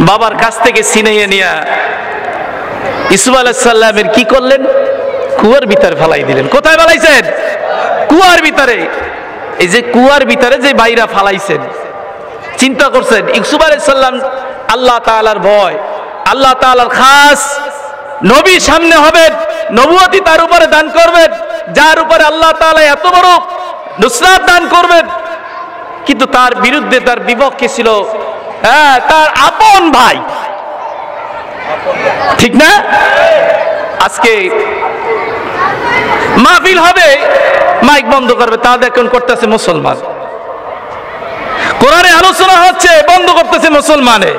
বাবার কাছ থেকে ছিনাইয়ে নিয়ে ইউসুফ আলাইহিস সালামের কি করলেন? কুয়ার ভিতরে ফেলাই দিলেন। কোথায় ফেলাইছেন? কুয়ার ভিতরে। এই যে কুয়ার ভিতরে যে বাইরা ফালাইছেন, চিন্তা করছেন ইউসুফ আলাইহিস সালাম আল্লাহ তাআলার ভয়, আল্লাহ তাআলার খাস নবী সামনে হবেন, নবুয়তি তার উপরে দান করবেন, যার উপরে আল্লাহ তাআলা এত বড় নুসরাত দান করবেন, কিন্তু তার বিরুদ্ধে তার বিপক্ষে ছিল তার আপন ভাই, ঠিক না? আজকে মাহফিল হবে, মাইক বন্ধ করবে, তা দেখুন করতেছে মুসলমান। কোরআনে আলোচনা হচ্ছে, বন্ধ করতেছে মুসলমানে,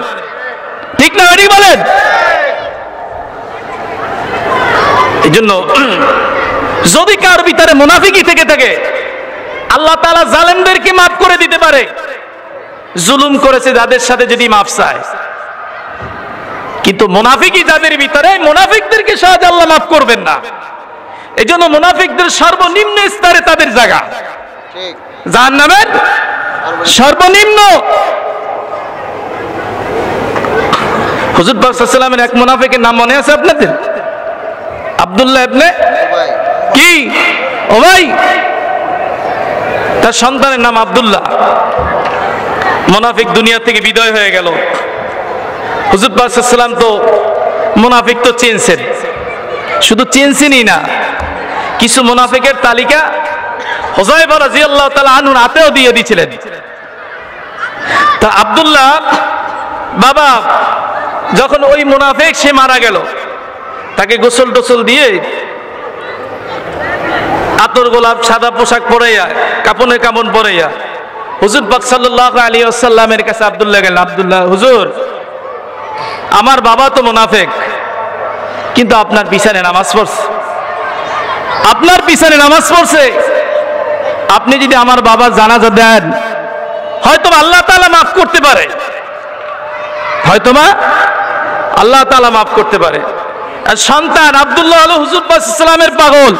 ঠিক না? এটি বলেন। এই জন্য যদি কার ভিতরে মুনাফিকি থেকে থাকে, আল্লাহ তাআলা জালেমদেরকে মাফ করে দিতে পারে, জুলুম করেছে যাদের সাথে যদি মাফ চায়, কিন্তু মুনাফিকি যাদের ভিতরে, মুনাফিকদেরকে সহজে আল্লাহ মাফ করবেন না। এই জন্য মুনাফিকদের সর্বনিম্ন স্তরে তাদের জায়গা, জাহান্নামের সর্বনিম্ন। হুজুর পাক সাল্লাল্লাহু আলাইহি ওয়াসাল্লামের এক মুনাফিকের নাম মনে আছে আপনাদের? আব্দুল্লাহ ইবনে কি ওবাই, তার সন্তানের নাম আব্দুল্লাহ। মুনাফিক দুনিয়া থেকে বিদায় হয়ে গেল। হুজুর পাক সাল্লাল্লাহু আলাইহি ওয়াসাল্লাম তো মুনাফিক তো চিনছেন, শুধু চিনছেনই না, কিছু মুনাফিকের তালিকা হুযায়ফা রাদিয়াল্লাহু তাআলা আনহুর হাতেও দিয়ে দিয়েছিলেন। তা আব্দুল্লাহ বাবা যখন ওই মুনাফিক সে মারা গেল, তাকে গোসল টোসল দিয়ে আতর গোলাপ সাদা পোশাক পরাইয়া, কাপনে কাপন পরাইয়া হুজুর পাক সাল্লাল্লাহু আলাইহি ওয়াসাল্লামের কাছে আব্দুল্লাহ গেলেন। আব্দুল্লাহ, হুজুর আমার বাবা তো মুনাফিক, কিন্তু আপনার পিছনে নামাজ পড়ছে, আপনার পিছনে নামাজ পড়ছে, আপনি যদি আমার বাবার জানাজা দেন হয়তো আল্লাহ তাআলা মাফ করতে পারে, হয়তো আল্লাহ তাআলা মাফ করতে পারে। আর সন্তান আব্দুল্লাহ হলো হুজুর পাক সাল্লাল্লাহু আলাইহি ওয়াসাল্লামের পাগল,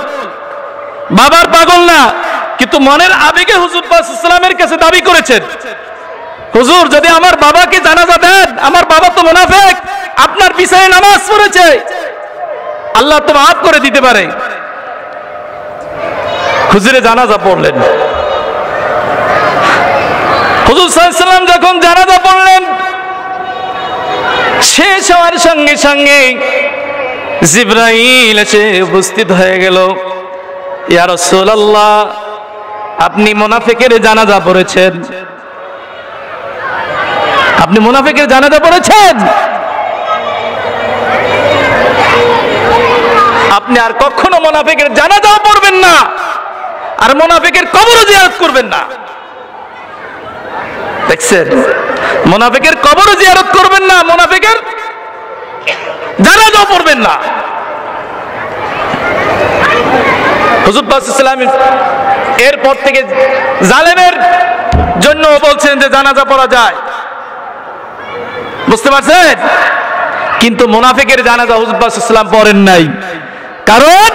বাবার পাগল না, কিন্তু মনের আবেগে হুজুর পাক সাল্লাল্লাহু আলাইহি ওয়াসাল্লামের কাছে দাবি করেছেন, হুজুর যদি আমার বাবাকে জানাজা দেন, আমার বাবা তো মুনাফিক, আপনার পিছনে নামাজ পড়েছে, আল্লাহ তো মাফ করে দিতে পারে। হুজুরে জানাজা পড়লেন। হুজুর সাল্লাল্লাহু আলাইহি ওয়াসাল্লাম যখন জানাজা পড়লেন, শেষ হওয়ার সঙ্গে সঙ্গে জিবরাইল এসে উপস্থিত হয়ে গেল। ইয়া রাসূলুল্লাহ, আপনি মুনাফিকের জানাজা পড়েছেন, আপনি মুনাফিকের জানাজা পড়েছেন, আপনি আর কখনো মুনাফিকের জানাজাও পড়বেন না, আর মুনাফিকের কবরও জিয়ারত করবেন না। দেখছেন, মুনাফিকের কবরও জিয়ারত করবেন না, মুনাফিকের জানাজাও পড়বেন না। হুজুর পাক সাল্লাল্লাহু আলাইহি ওয়াসাল্লাম এরপর থেকে জালেমের জন্য বলছেন যে জানাজা পড়া যায়, বুঝতে পারছেন? কিন্তু মুনাফিকের জানাজা হুজুর পাক সাল্লাল্লাহু আলাইহি ওয়াসাল্লাম পড়েন নাই, কারণ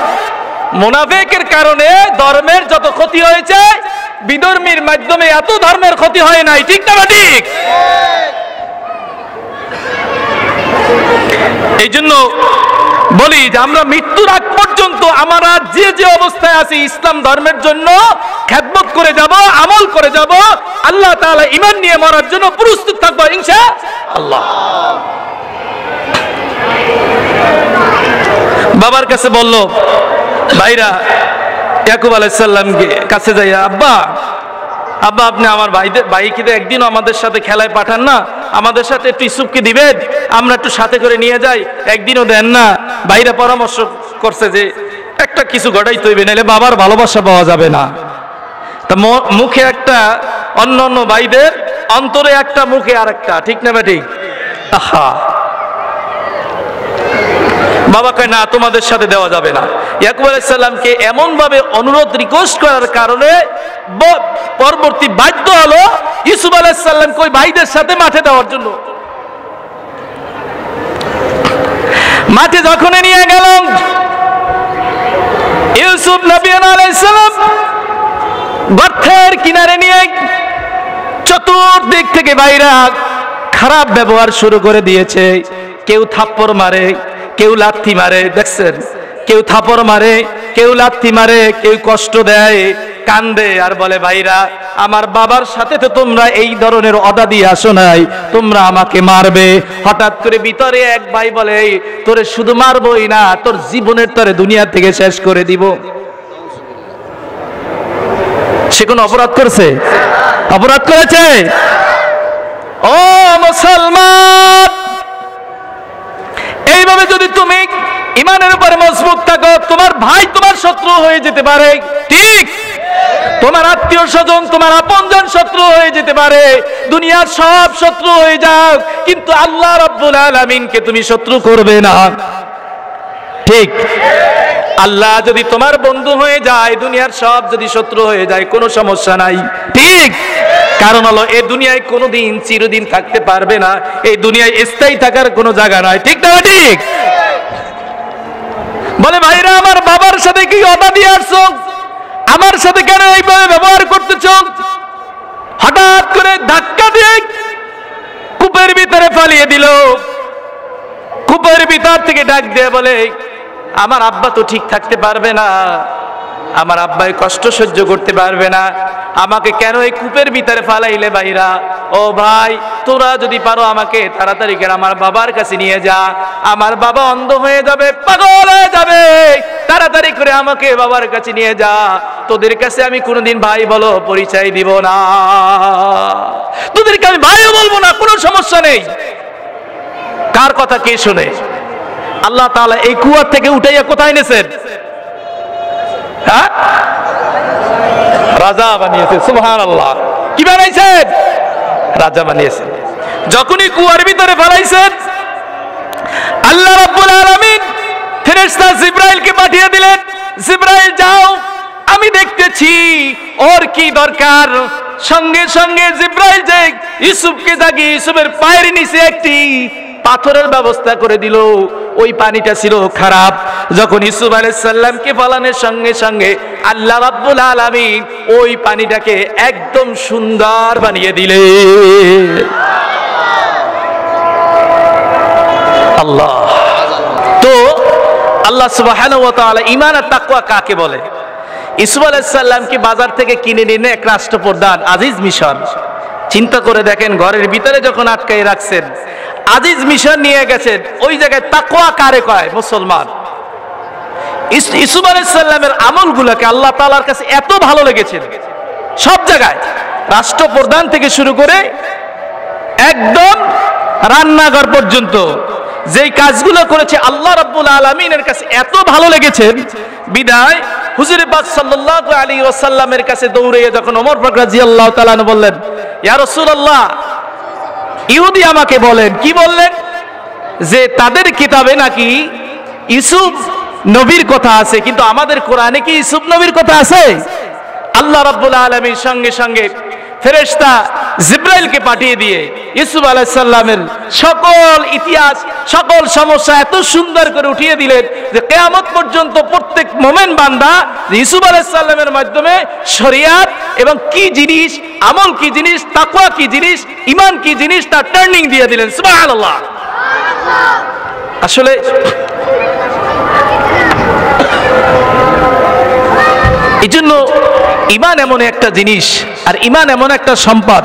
মুনাফিকের কারণে ধর্মের যত ক্ষতি হয়েছে, বিধর্মীর মাধ্যমে এত ধর্মের ক্ষতি হয় নাই, ঠিক না ঠিক? এই জন্য বলি যে আমরা মৃত্যুর আগ পর্যন্ত আমরা যে যে অবস্থায় আছি ইসলাম ধর্মের জন্য খেদমত করে যাব, আমল করে যাব, আল্লাহ তাআলা ঈমান নিয়ে মরার জন্য প্রস্তুত থাকবো ইনশাআল্লাহ। বাবার কাছে বলল ভাইরা ইয়াকুব আলাইহিস সালামকে কাছে যাইয়া, আব্বা আব্বা আপনি আমার ভাইকে তো একদিনও আমাদের সাথে খেলায় পাঠান না, আমাদের সাথে একটু ইউসুফকে দিবেন, আমরা একটু সাথে করে নিয়ে যাই, একদিনও দেন না। ভাইরা পরামর্শ করছে যে একটা কিছু ঘটাই তৈবে, নাহলে বাবার ভালোবাসা পাওয়া যাবে না। তা মুখে একটা, অন্য অন্য ভাইদের অন্তরে একটা, মুখে আর একটা, ঠিক না ঠিক? আহা, বাবা কয় না তোমাদের সাথে দেওয়া যাবে না। ইয়াকুব আলাইহিস সালামকে এমন ভাবে অনুরোধ রিকোয়েস্ট করার কারণে পরবর্তী বাধ্য হলো ইউসুফ আলাইহিস সালামকে ওই ভাইদের সাথে মাঠে দেওয়ার জন্য। মাঠে যখন নিয়ে গেল ইউসুফ নবী আলাইহিস সালাম গর্তের কিনারে নিয়ে চতুর্দিক থেকে বাইরা খারাপ ব্যবহার শুরু করে দিয়েছে। কেউ থাপ্পড় মারে, কেউ লাথি মারে, দেখছেন? কেউ থাপ্পড় মারে, কেউ লাথি মারে, কেউ কষ্ট দেয়, কান্দে আর বলে ভাইরা আমার বাবার সাথে তো তোমরা এই ধরনের অদা দিয়ে আসো নাই, তোমরা আমাকে মারবে। হঠাৎ করে ভিতরে এক ভাই বলে তোরে শুধু মারবই না, তোর জীবনের তরে দুনিয়া থেকে শেষ করে দিব। সে কোন অপরাধ করেছে? অপরাধ করেছে? ও মুসলমান, এইভাবে যদি তুমি ইমানের উপরে মজবুত থাকো, তোমার ভাই তোমার শত্রু হয়ে যেতে পারে, ঠিক? তোমার আত্মীয় স্বজন, তোমার আপনজন শত্রু হয়ে যেতে পারে, দুনিয়ার সব শত্রু হয়ে যাও, কিন্তু আল্লাহ রাব্বুল আলামিনকে তুমি শত্রু করবে না, ঠিক? আল্লাহ যদি তোমার বন্ধু হয়ে যায়, দুনিয়ার সব যদি শত্রু হয়ে যায়, কোনো সমস্যা নাই, ঠিক? কারণ হলো এই দুনিয়ায় কোনোদিন চিরদিন থাকতে পারবে না, এই দুনিয়ায় স্থায়ী থাকার কোনো জায়গা নাই, ঠিক না ঠিক? বলে ভাইরা আমার বাবার সাথে কি অদা দিয়ে আসছো, আমার সাথে কেন এইভাবে ব্যবহার করতেছ? হঠাৎ করে ধাক্কা দিয়ে কূপের ভিতরে ফালিয়ে দিল। কূপের ভিতর থেকে ডাক দিয়ে বলে আমার আব্বা তো ঠিক থাকতে পারবে না, আমার আব্বাই কষ্ট সহ্য করতে পারবে না, আমাকে কেন এই কূপের ভিতরে ফালাইলে? ভাইরা ও ভাই, তোরা যদি পারো আমাকে তাড়াতাড়ি করে আমার বাবার কাছে নিয়ে যা, আমার বাবা অন্ধ হয়ে যাবে, পাগল হয়ে যাবে, তাড়াতাড়ি করে আমাকে বাবার কাছে নিয়ে যা, তোদের কাছে আমি কোনোদিন ভাই বলো পরিচয় দিব না, তোদেরকে আমি ভাইও বলবো না, কোনো সমস্যা নেই। কার কথা কে শুনে? আল্লাহ তাআলা এই কুয়া থেকে উঠাইয়া কোথায় এনেছেন? হ্যাঁ, রাজা বানিয়েছে। সুবহানাল্লাহ, কি বানাইছেন? রাজা বানিয়েছেন। যখনই কুয়ার ভিতরে ফেলাইছেন, আল্লাহ রাব্বুল আলামিন ফেরেশতা জিবরাইলকে পাঠিয়ে দিলেন, জিবরাইল যাও, আমি দেখতেছি ওর কি দরকার। সঙ্গে সঙ্গে জিবরাইল যে ইউসুফকে জাগিয়ে ইউসুফের পায়ের নিচে একটি পাথরের ব্যবস্থা করে দিল। ওই পানিটা ছিল খারাপ। যখন ইউসুফ আলাইহিস সালামকে ফালানোর সঙ্গে সঙ্গে আল্লাহ রাব্বুল আলামিন ওই পানিটাকে একদম সুন্দর বানিয়ে দিলেন। আল্লাহ, তো আল্লাহ সুবহানাহু ওয়া তাআলা ঈমান আর তাকওয়া কাকে বলে? ইউসুফ আলাইহিস সালামকে বাজার থেকে কিনে নিয়ে এক রাষ্ট্রপ্রধান আজিজ মিশর, চিন্তা করে দেখেন, ঘরের ভিতরে যখন আটকায় রাখছেন, আজিজ মিশন নিয়ে গেছেন, ওই জায়গায় তাকওয়া কারে কয়? মুসলমান। ইউসুফ আলাইহিস সালামের আমলগুলোকে আল্লাহ তাআলার কাছে এত ভালো লেগেছে, সব জায়গায় রাষ্ট্রপ্রধান থেকে শুরু করে একদম রান্নাঘর পর্যন্ত যেই কাজগুলো করেছে আল্লাহ রাব্বুল আলামিনের কাছে এত ভালো লেগেছে, বিদায় হুজুর পাক সাল্লাল্লাহু আলাইহি ওয়াসাল্লামের কাছে দৌড়ে যখন ওমর ফারুক রাদিয়াল্লাহু তাআলা আনহু বললেন, ইয়া রাসূলুল্লাহ, ইহুদি আমাকে বলেন, কি বললেন? যে তাদের কিতাবে নাকি ইউসুফ নবীর কথা আছে, কিন্তু আমাদের কোরআনে কি ইউসুফ নবীর কথা আছে? আল্লাহ রাব্বুল আলামিন সঙ্গে সঙ্গে ফেরেশতা জিবরাইলকে পাঠিয়ে দিয়ে ইউসুফ আলাইহিস সালামের সকল ইতিহাস, সকল সমস্যা এত সুন্দর করে উঠিয়ে দিলেন যে কিয়ামত পর্যন্ত প্রত্যেক মুমিন বান্দা ইউসুফ আলাইহিস সালামের মাধ্যমে শরিয়াত এবং কি জিনিস, আমল কি জিনিস, তাকওয়া কি জিনিস, ঈমান কি জিনিস, তার টার্নিং দিয়ে দিলেন। সুবহানাল্লাহ। আসলে এইজন্য ঈমান এমন একটা জিনিস, আর ঈমান এমন একটা সম্পদ,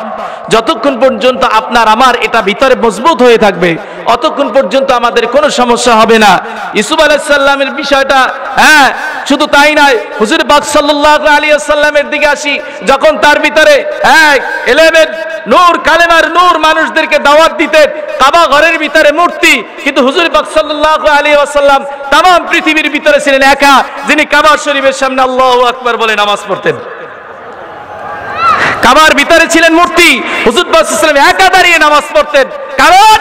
যতক্ষণ পর্যন্ত আপনার আমার এটা ভিতরে মজবুত হয়ে থাকবে, অতক্ষণ পর্যন্ত আমাদের কোনো সমস্যা হবে না। ইউসুফ আলাইহিস সালামের বিষয়টা শুধু তাই নয়, হুজুর পাক সাল্লাল্লাহু আলাইহি ওয়াসাল্লামের দিকে আসি, যখন তার ভিতরে এলেমের নূর, কালেমার নূর মানুষদেরকে দাওয়াত দিতেন, কাবা ঘরের ভিতরে মূর্তি, কিন্তু হুজুর পাক সাল্লাল্লাহু আলাইহি ওয়াসাল্লাম তামাম পৃথিবীর ভিতরে ছিলেন একা, যিনি কাবা শরীফের সামনে আল্লাহু আকবার বলে নামাজ পড়তেন। কাবার ভিতরে ছিলেন মূর্তি, হুজুর পাক সাল্লাল্লাহু আলাইহি ওয়াসাল্লাম একা দাঁড়িয়ে নামাজ পড়তেন। কারণ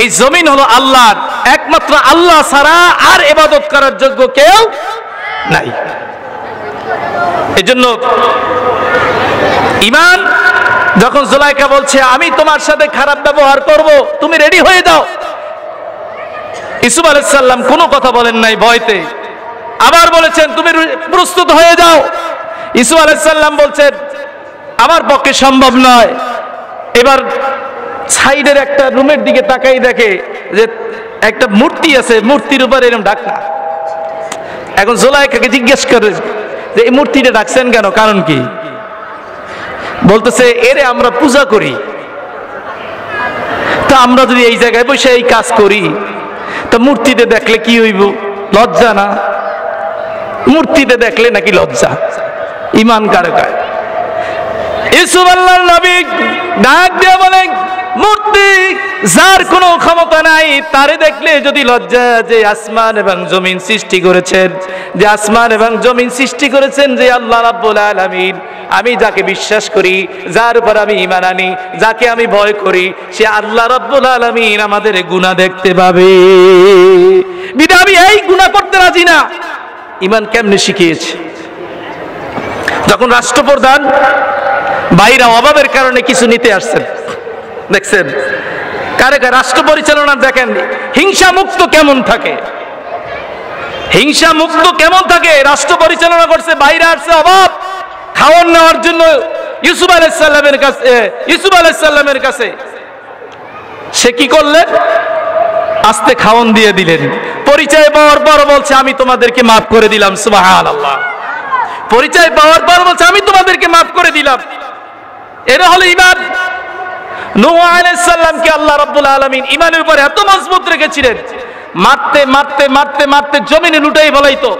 এই জমিন হলো আল্লাহর, একমাত্র আল্লাহ ছাড়া আর ইবাদত করার যোগ্য কেউ নাই। এজন্য ঈমান, যখন জুলাইখা বলছে আমি তোমার সাথে খারাপ ব্যবহার করব, তুমি রেডি হয়ে যাও, ইউসুফ আলাইহিস সালাম কোনো কথা বলেন নাই ভয়তে। আবার বলেছেন তুমি প্রস্তুত হয়ে যাও, ইউসুফ আলাইহিস সালাম বলছেন আমার পক্ষে সম্ভব নয়। এবার সাইডের একটা রুমের দিকে তাকাই দেখে যে একটা মূর্তি আছে, মূর্তির উপর এরকম ঢাকনা। এখন জুলাইখাকে জিজ্ঞেস করে যে এই মূর্তিটা ডাকছেন কেন, কারণ কি? বলতেছে এরে আমরা পূজা করি, তা আমরা যদি এই জায়গায় বসে এই কাজ করি, তা মূর্তিতে দেখলে কি হইব? লজ্জা না? মূর্তিতে দেখলে নাকি লজ্জা? ঈমান কারে কয়? ইউসুফ আল্লাহর নবী ডাক দিয়ে বলেন মূর্তি যার কোনো ক্ষমতা নাই, তারে দেখলে যদি লজ্জা, যে আসমান এবং জমিন সৃষ্টি করেছেন, যে আসমান এবং জমিন সৃষ্টি করেছেন যে আল্লাহ রাব্বুল আলামিন, আমি যাকে বিশ্বাস করি, যার উপর আমি ঈমান আনি, যাকে আমি ভয় করি, সে আল্লাহ রাব্বুল আলামিন আমাদের গুনাহ দেখতে পাবে। বিধা আমি এই গুনাহ করতে রাজি না। ঈমান কেমনে শিখিয়েছে? যখন রাষ্ট্রপ্রধান বাইরা অভাবের কারণে কিছু নিতে আসছেন, দেখছেন কারে কারে রাষ্ট্র পরিচালনা দেখেন হিংসা মুক্ত কেমন থাকে, হিংসা মুক্ত কেমন থাকে। রাষ্ট্র পরিচালনা করছে, বাইরে আসছে অভাব, খাওয়ান নেওয়ার জন্য ইউসুফ আলাইহিস সালামের কাছে সে কি করলেন? আস্তে খাওয়ান দিয়ে দিলেন। পরিচয় পাওয়ার পর বলছে আমি তোমাদেরকে মাফ করে দিলাম। সুবহানাল্লাহ। পরিচয় পাওয়ার পর বলছে আমি তোমাদেরকে মাফ করে দিলাম। এরা হলো ঈমান। নূহ আলাইহিস সালামকে আল্লাহ রাব্বুল আলামিন ঈমানের উপর এত মজবুত রেখেছিলেন, মারতে মারতে মারতে মারতে জমিনে লুটাই ফেলাইতো,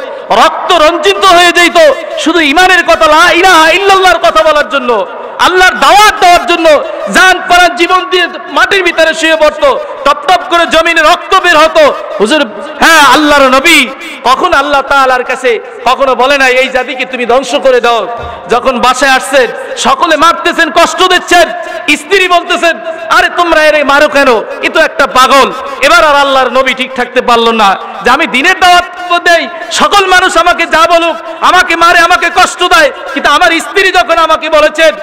রক্ত রঞ্জিত হয়ে যেত, শুধু ঈমানের কথা, লা ইলাহা ইল্লাল্লাহর কথা বলার জন্য, আল্লাহর দাওয়াত দেওয়ার জন্য জান প্রাণ জীবন দিয়ে মাটির ভিতরে শুয়ে পড়তো, টপ টপ করে জমিনে রক্ত বের হতো। হুজুর আল্লাহর নবী কখন আল্লাহ তাআলার কাছে কখনো বলে না এই জাতিকে তুমি ধ্বংস করে দাও। যখন বাসায় আসছেন সকলে মারতেছেন, কষ্ট দিচ্ছেন, স্ত্রী বলতেছেন আরে তোমরা এর মারো কেন, এ তো একটা পাগল। এবার আর আল্লাহর নবী ঠিক থাকতে পারলো না যে আমি দিনের দাওয়াত দেই, সকল মানুষ আমাকে যা বলুক, আমাকে মারে, আমাকে কষ্ট দেয়, কিন্তু আমার স্ত্রী যখন আমাকে বলেছেন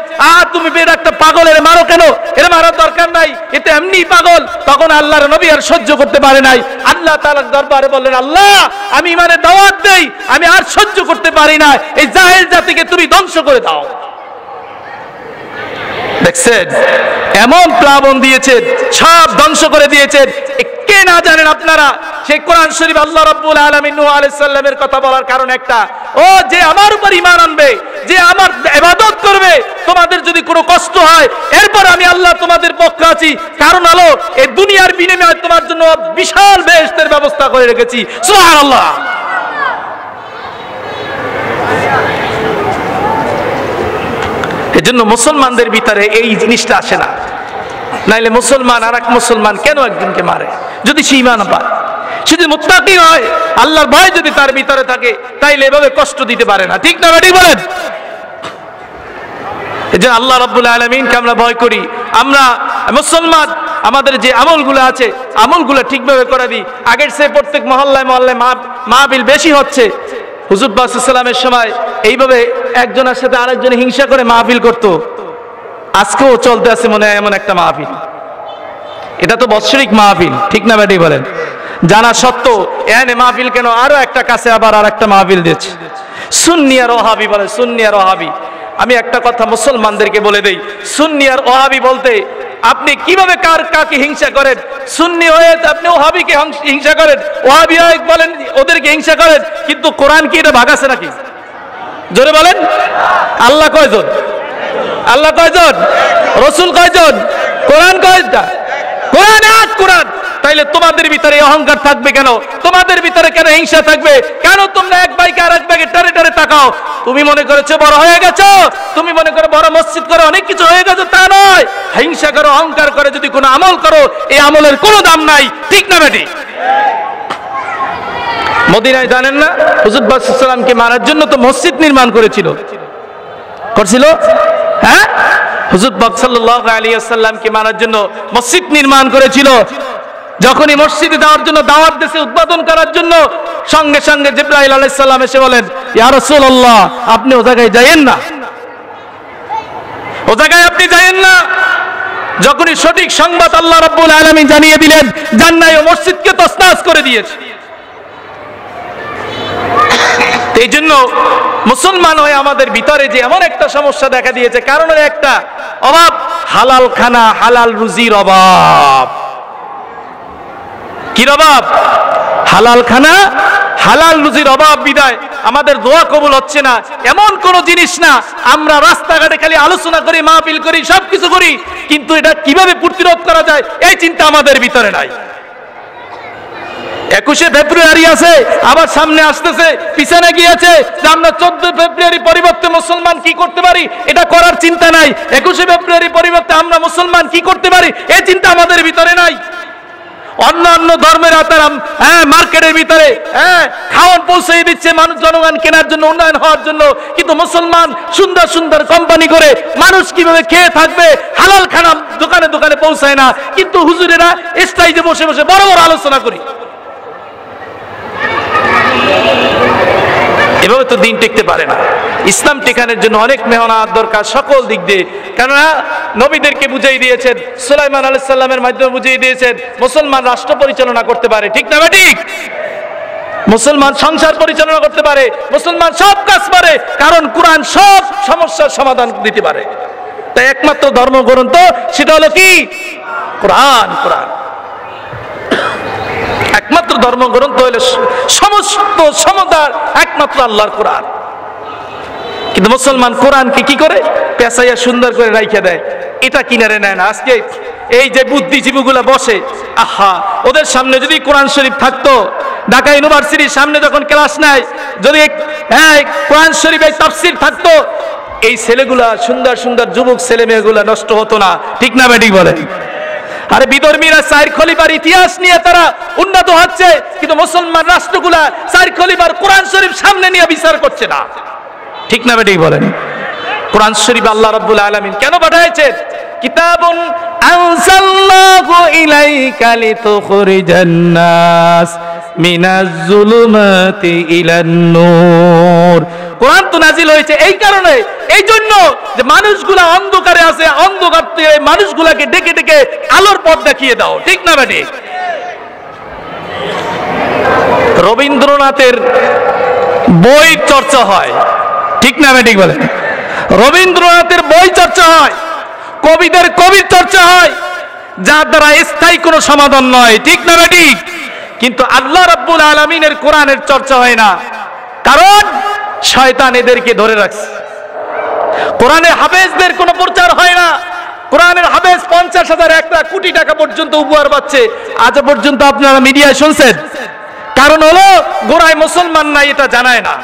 তুমি বের একটা পাগল, এর মারো কেন, এর মারার দরকার নাই, এ তো এমনি পাগল, তখন আল্লাহর নবী আর সহ্য করতে পারে নাই। আল্লাহ তাআলার দরবারে বললেন আল্লাহ আমি ইমানের দাওয়াত দেই, আমি আর সহ্য করতে পারি না, এই জাহেল জাতিকে তুমি ধ্বংস করে দাও। দেখছেন এমন প্লাবন দিয়েছেন, সব ধ্বংস করে দিয়েছেন। কে না জানেন আপনারা সেই কোরআন শরীফ আল্লাহ রাব্বুল আলামিন নূহ আলাইহিস সালামের কথা বলার কারণ একটা, ও যে আমার উপর ঈমান আনবে, যে আমার ইবাদত করবে, তোমাদের যদি কোনো কষ্ট হয় এরপর আমি আল্লাহ তোমাদের পক্ষে আছি, কারণ হলো এই দুনিয়ার বিনিময়ে তোমার জন্য বিশাল বেহেশতের ব্যবস্থা করে রেখেছি। সুবহানাল্লাহ। এজন্য মুসলমানদের ভিতরে এই জিনিসটা আসে না, নাইলে মুসলমান আর এক মুসলমান কেন একজনকে মারে? যদি সে ঈমান পায়, সে যদি মুত্তাকি হয়, আল্লাহর ভয় যদি তার ভিতরে থাকে, তাইলে এভাবে কষ্ট দিতে পারে না। ঠিক না ঠিক বলেন? এজন্য আল্লাহ রাব্বুল আলামিনকে আমরা ভয় করি। আমরা মুসলমান, আমাদের যে আমলগুলো আছে আমলগুলো ঠিকভাবে করে দিই। আগের চেয়ে প্রত্যেক মহল্লায় মহল্লায় মাহফিল বেশি হচ্ছে। হুজুর পাক সাল্লাল্লাহু আলাইহি ওয়াসাল্লামের সময় এইভাবে একজনের সাথে আরেকজন হিংসা করে মাহফিল করত। আজকেও চলতে আছে মনে হয় এমন একটা মাহফিল। এটা তো বৎসরিক মাহফিল, ঠিক না বেটি বলেন? জানা সত্ত্বেও এখানে মাহফিল কেন, আরো একটা কাছে আবার আর একটা মাহফিল দিচ্ছে। সুন্নি আর ওহাবি বলে, সুন্নি আর ওহাবি। আমি একটা কথা মুসলমানদেরকে বলে দেই, সুন্নি আর ওহাবি বলতে আপনি কিভাবে কাকে হিংসা করেন? সুন্নি হয়ে আপনি ওহাবিকে হিংসা করেন, ওহাবি হয়ে বলেন ওদেরকে হিংসা করেন, কিন্তু কোরআন কি এটা ভাগ আছে নাকি? জোরে বলেন। আল্লাহ কয়জন? আল্লাহ কয়জন? রসুল কয়জন? কোরআন কয়টা? কোরআন এক। কোরআন, তাইলে তোমাদের ভিতরে অহংকার থাকবে কেন? তোমাদের ভিতরে কেন হিংসা থাকবে? কেন তোমরা এক ভাইকে আর এক ভাইকে টারে টারে তাকাও? তুমি মনে করেছো বড় হয়ে গেছো, তুমি মনে করো বড় মসজিদ করে অনেক কিছু হয়ে গেছো, তা নয়। হিংসা করো, অহংকার করে যদি কোনো আমল করো, এই আমলের কোনো দাম নাই। ঠিক না বেটি? মদিনায় জানেন না, হুজুর পাক সাল্লাল্লাহু আলাইহি ওয়াসাল্লামকে মারার জন্য তো মসজিদ নির্মাণ করছিল। হ্যাঁ, হুজুর পাক সাল্লাল্লাহু আলাইহি ওয়াসাল্লামকে মারার জন্য মসজিদ নির্মাণ করেছিল। যখনই মসজিদে যাওয়ার জন্য দাওয়াত দিয়েছে, উদ্বোধন করার জন্য, সঙ্গে সঙ্গে জিবরাইল আলাইহিস সালাম এসে বলেন, ইয়া রাসূলুল্লাহ, আপনি ও জায়গায় যায়েন না, ও জায়গায় আপনি যায়েন না। যখনই সঠিক সংবাদ আল্লাহ রাব্বুল আলামিন জানিয়ে দিলেন, জান্নাত ও মসজিদকে তছনছ করে দিয়েছে। এই জন্য মুসলমান হয়ে আমাদের ভিতরে যে এমন একটা সমস্যা দেখা দিয়েছে, কারণ একটা অভাব, হালাল খানা, হালাল রুজির অভাব। কি অভাব? হালাল খানা, হালাল রুজির অভাব বিদায় আমাদের দোয়া কবুল হচ্ছে না। এমন কোন জিনিস না, আমরা রাস্তাঘাটে খালি আলোচনা করি, মাহফিল করি, সবকিছু করি, কিন্তু এটা কিভাবে প্রতিরোধ করা যায় এই চিন্তা আমাদের ভিতরে নাই। 21শে ফেব্রুয়ারি আছে, আবার সামনে আসতেছে, পিছনে গিয়েছে যে আমরা 14 ফেব্রুয়ারি পরিবর্তে মুসলমান কি করতে পারি, এটা করার চিন্তা নাই। 21শে ফেব্রুয়ারি পরিবর্তে আমরা মুসলমান কি করতে পারি, এই চিন্তা আমাদের ভিতরে নাই। অন্যান্য ধর্মের আতারাম মার্কেটের ভিতরে খাওয়ান পৌঁছে দিচ্ছে মানুষ, জনগণ কেনার জন্য, উন্নয়ন হওয়ার জন্য, কিন্তু মুসলমান সুন্দর সুন্দর কোম্পানি করে মানুষ কিভাবে খেয়ে থাকবে, হালাল খানা দোকানে দোকানে পৌঁছায় না, কিন্তু হুজুরেরা স্টেজে বসে বসে বড় বড় আলোচনা করি। এভাবে তো দিন টিকতে পারে না। ইসলাম টিকানোর জন্য অনেক মেহনত দরকার সকল দিক দিয়ে। কেননা নবীদেরকে বুঝিয়ে দিয়েছেন, সুলাইমান আলাইহিস সালামের মাধ্যমে বুঝিয়ে দিয়েছেন, মুসলমান রাষ্ট্র পরিচালনা করতে পারে। ঠিক না ঠিক? মুসলমান সংসার পরিচালনা করতে পারে, মুসলমান সব কাজ পারে, কারণ কোরআন সব সমস্যার সমাধান দিতে পারে। তাই একমাত্র ধর্মগ্রন্থ সেটা হলো কি? কোরআন। কোরআন একমাত্র ধর্মগ্রন্থ হলো সমস্ত সমাধান একমাত্র আল্লাহর কোরআন। কিন্তু মুসলমান কোরআনকে কি করে পেঁচাইয়া সুন্দর করে রাইখা দেয়, এটা কিনারে নেয় না। আজকে এই যে বুদ্ধিজীবীগুলো বসে, আহা, ওদের সামনে যদি কোরআন শরীফ থাকতো, ঢাকা ইউনিভার্সিটির সামনে যখন ক্লাস নেয়, যদি কোরআন শরীফের তাফসীর থাকতো, এই ছেলেগুলা, সুন্দর সুন্দর যুবক ছেলে মেয়েগুলা নষ্ট হতো না। ঠিক না বেঠিক বলে? আরে বিধর্মীরা 4 খলিফার ইতিহাস নিয়ে তারা উন্নত হচ্ছে, কিন্তু মুসলমান রাষ্ট্রগুলা 4 খলিফার কোরআন শরীফ সামনে নিয়ে বিচার করছে না। ঠিক না বেঠিক বলেন? কোরআন শরীফ আল্লাহ রাব্বুল আলামিন কেন পাঠাইছেন? কিতাবুন আনজালনাহু ইলাইকা লিতুখরিজান নাস মিনাজ যুলুমাতি ইলান নূর। কোরআন তো নাজিল হয়েছে এই কারণে, এই জন্য যে মানুষগুলা অন্ধকারে আছে, অন্ধকার থেকে মানুষগুলাকে ডেকে ডেকে আলোর পথ দেখিয়ে দাও। ঠিক না বেঠিক? রবীন্দ্রনাথের বই চর্চা হয়। ঠিক না বেঠিক বলেন? রবীন্দ্রনাথের বই চর্চা হয়, কবিদের কবির চর্চা হয়, যার দ্বারা স্থায়ী কোনো সমাধান নয়। ঠিক না বেঠিক? কিন্তু আল্লাহ রাব্বুল আলামিনের কোরআনের চর্চা হয় না, কারণ শয়তান এদেরকে ধরে রাখছে। কোরআনের হাফেজদের কোনো প্রচার হয় না। কোরআনের হাফেজ 50,000 1 কোটি টাকা পর্যন্ত উপহার পাচ্ছে, আজ পর্যন্ত আপনারা মিডিয়ায় শুনছেন? কারণ হলো গোড়ায় মুসলমান নাই, এটা জানায় না।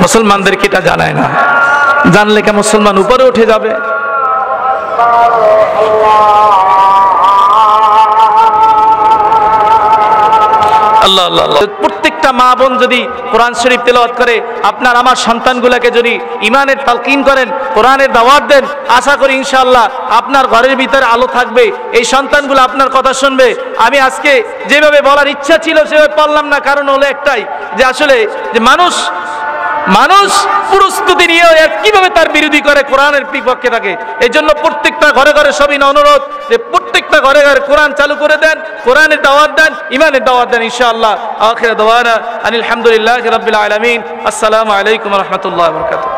মুসলমানদেরকে এটা জানায় না, জানলে কে মুসলমান উপরে উঠে যাবে? আল্লাহ আল্লাহ আল্লাহ। প্রত্যেকটা মা বোন যদি কোরআন শরীফ তেলাওয়াত করে, আপনার আমার সন্তানগুলোকে যদি ইমানের তালকিন করেন, কোরআনের দাওয়াত দেন, আশা করি ইনশাআল্লাহ আপনার ঘরের ভিতরে আলো থাকবে, এই সন্তানগুলো আপনার কথা শুনবে। আমি আজকে যেভাবে বলার ইচ্ছা ছিল সেভাবে পারলাম না, কারণ হলো একটাই, যে আসলে যে মানুষ প্রস্তুতি নিয়ে কিভাবে তার বিরোধী করে, কোরআনের বিপক্ষে থাকে। এই জন্য প্রত্যেকটা ঘরে ঘরে সবই অনুরোধ যে প্রত্যেকটা ঘরে ঘরে কোরআন চালু করে দেন, কোরআনের দাওয়াত দেন, ইমানের দাওয়াত দেন ইনশাআল্লাহ। আখির দাওয়ানা আনিল হামদুলিল্লাহি রাব্বিল আলামিন। আসসালামু আলাইকুম ওয়া রাহমাতুল্লাহি ওয়া বারাকাতুহু।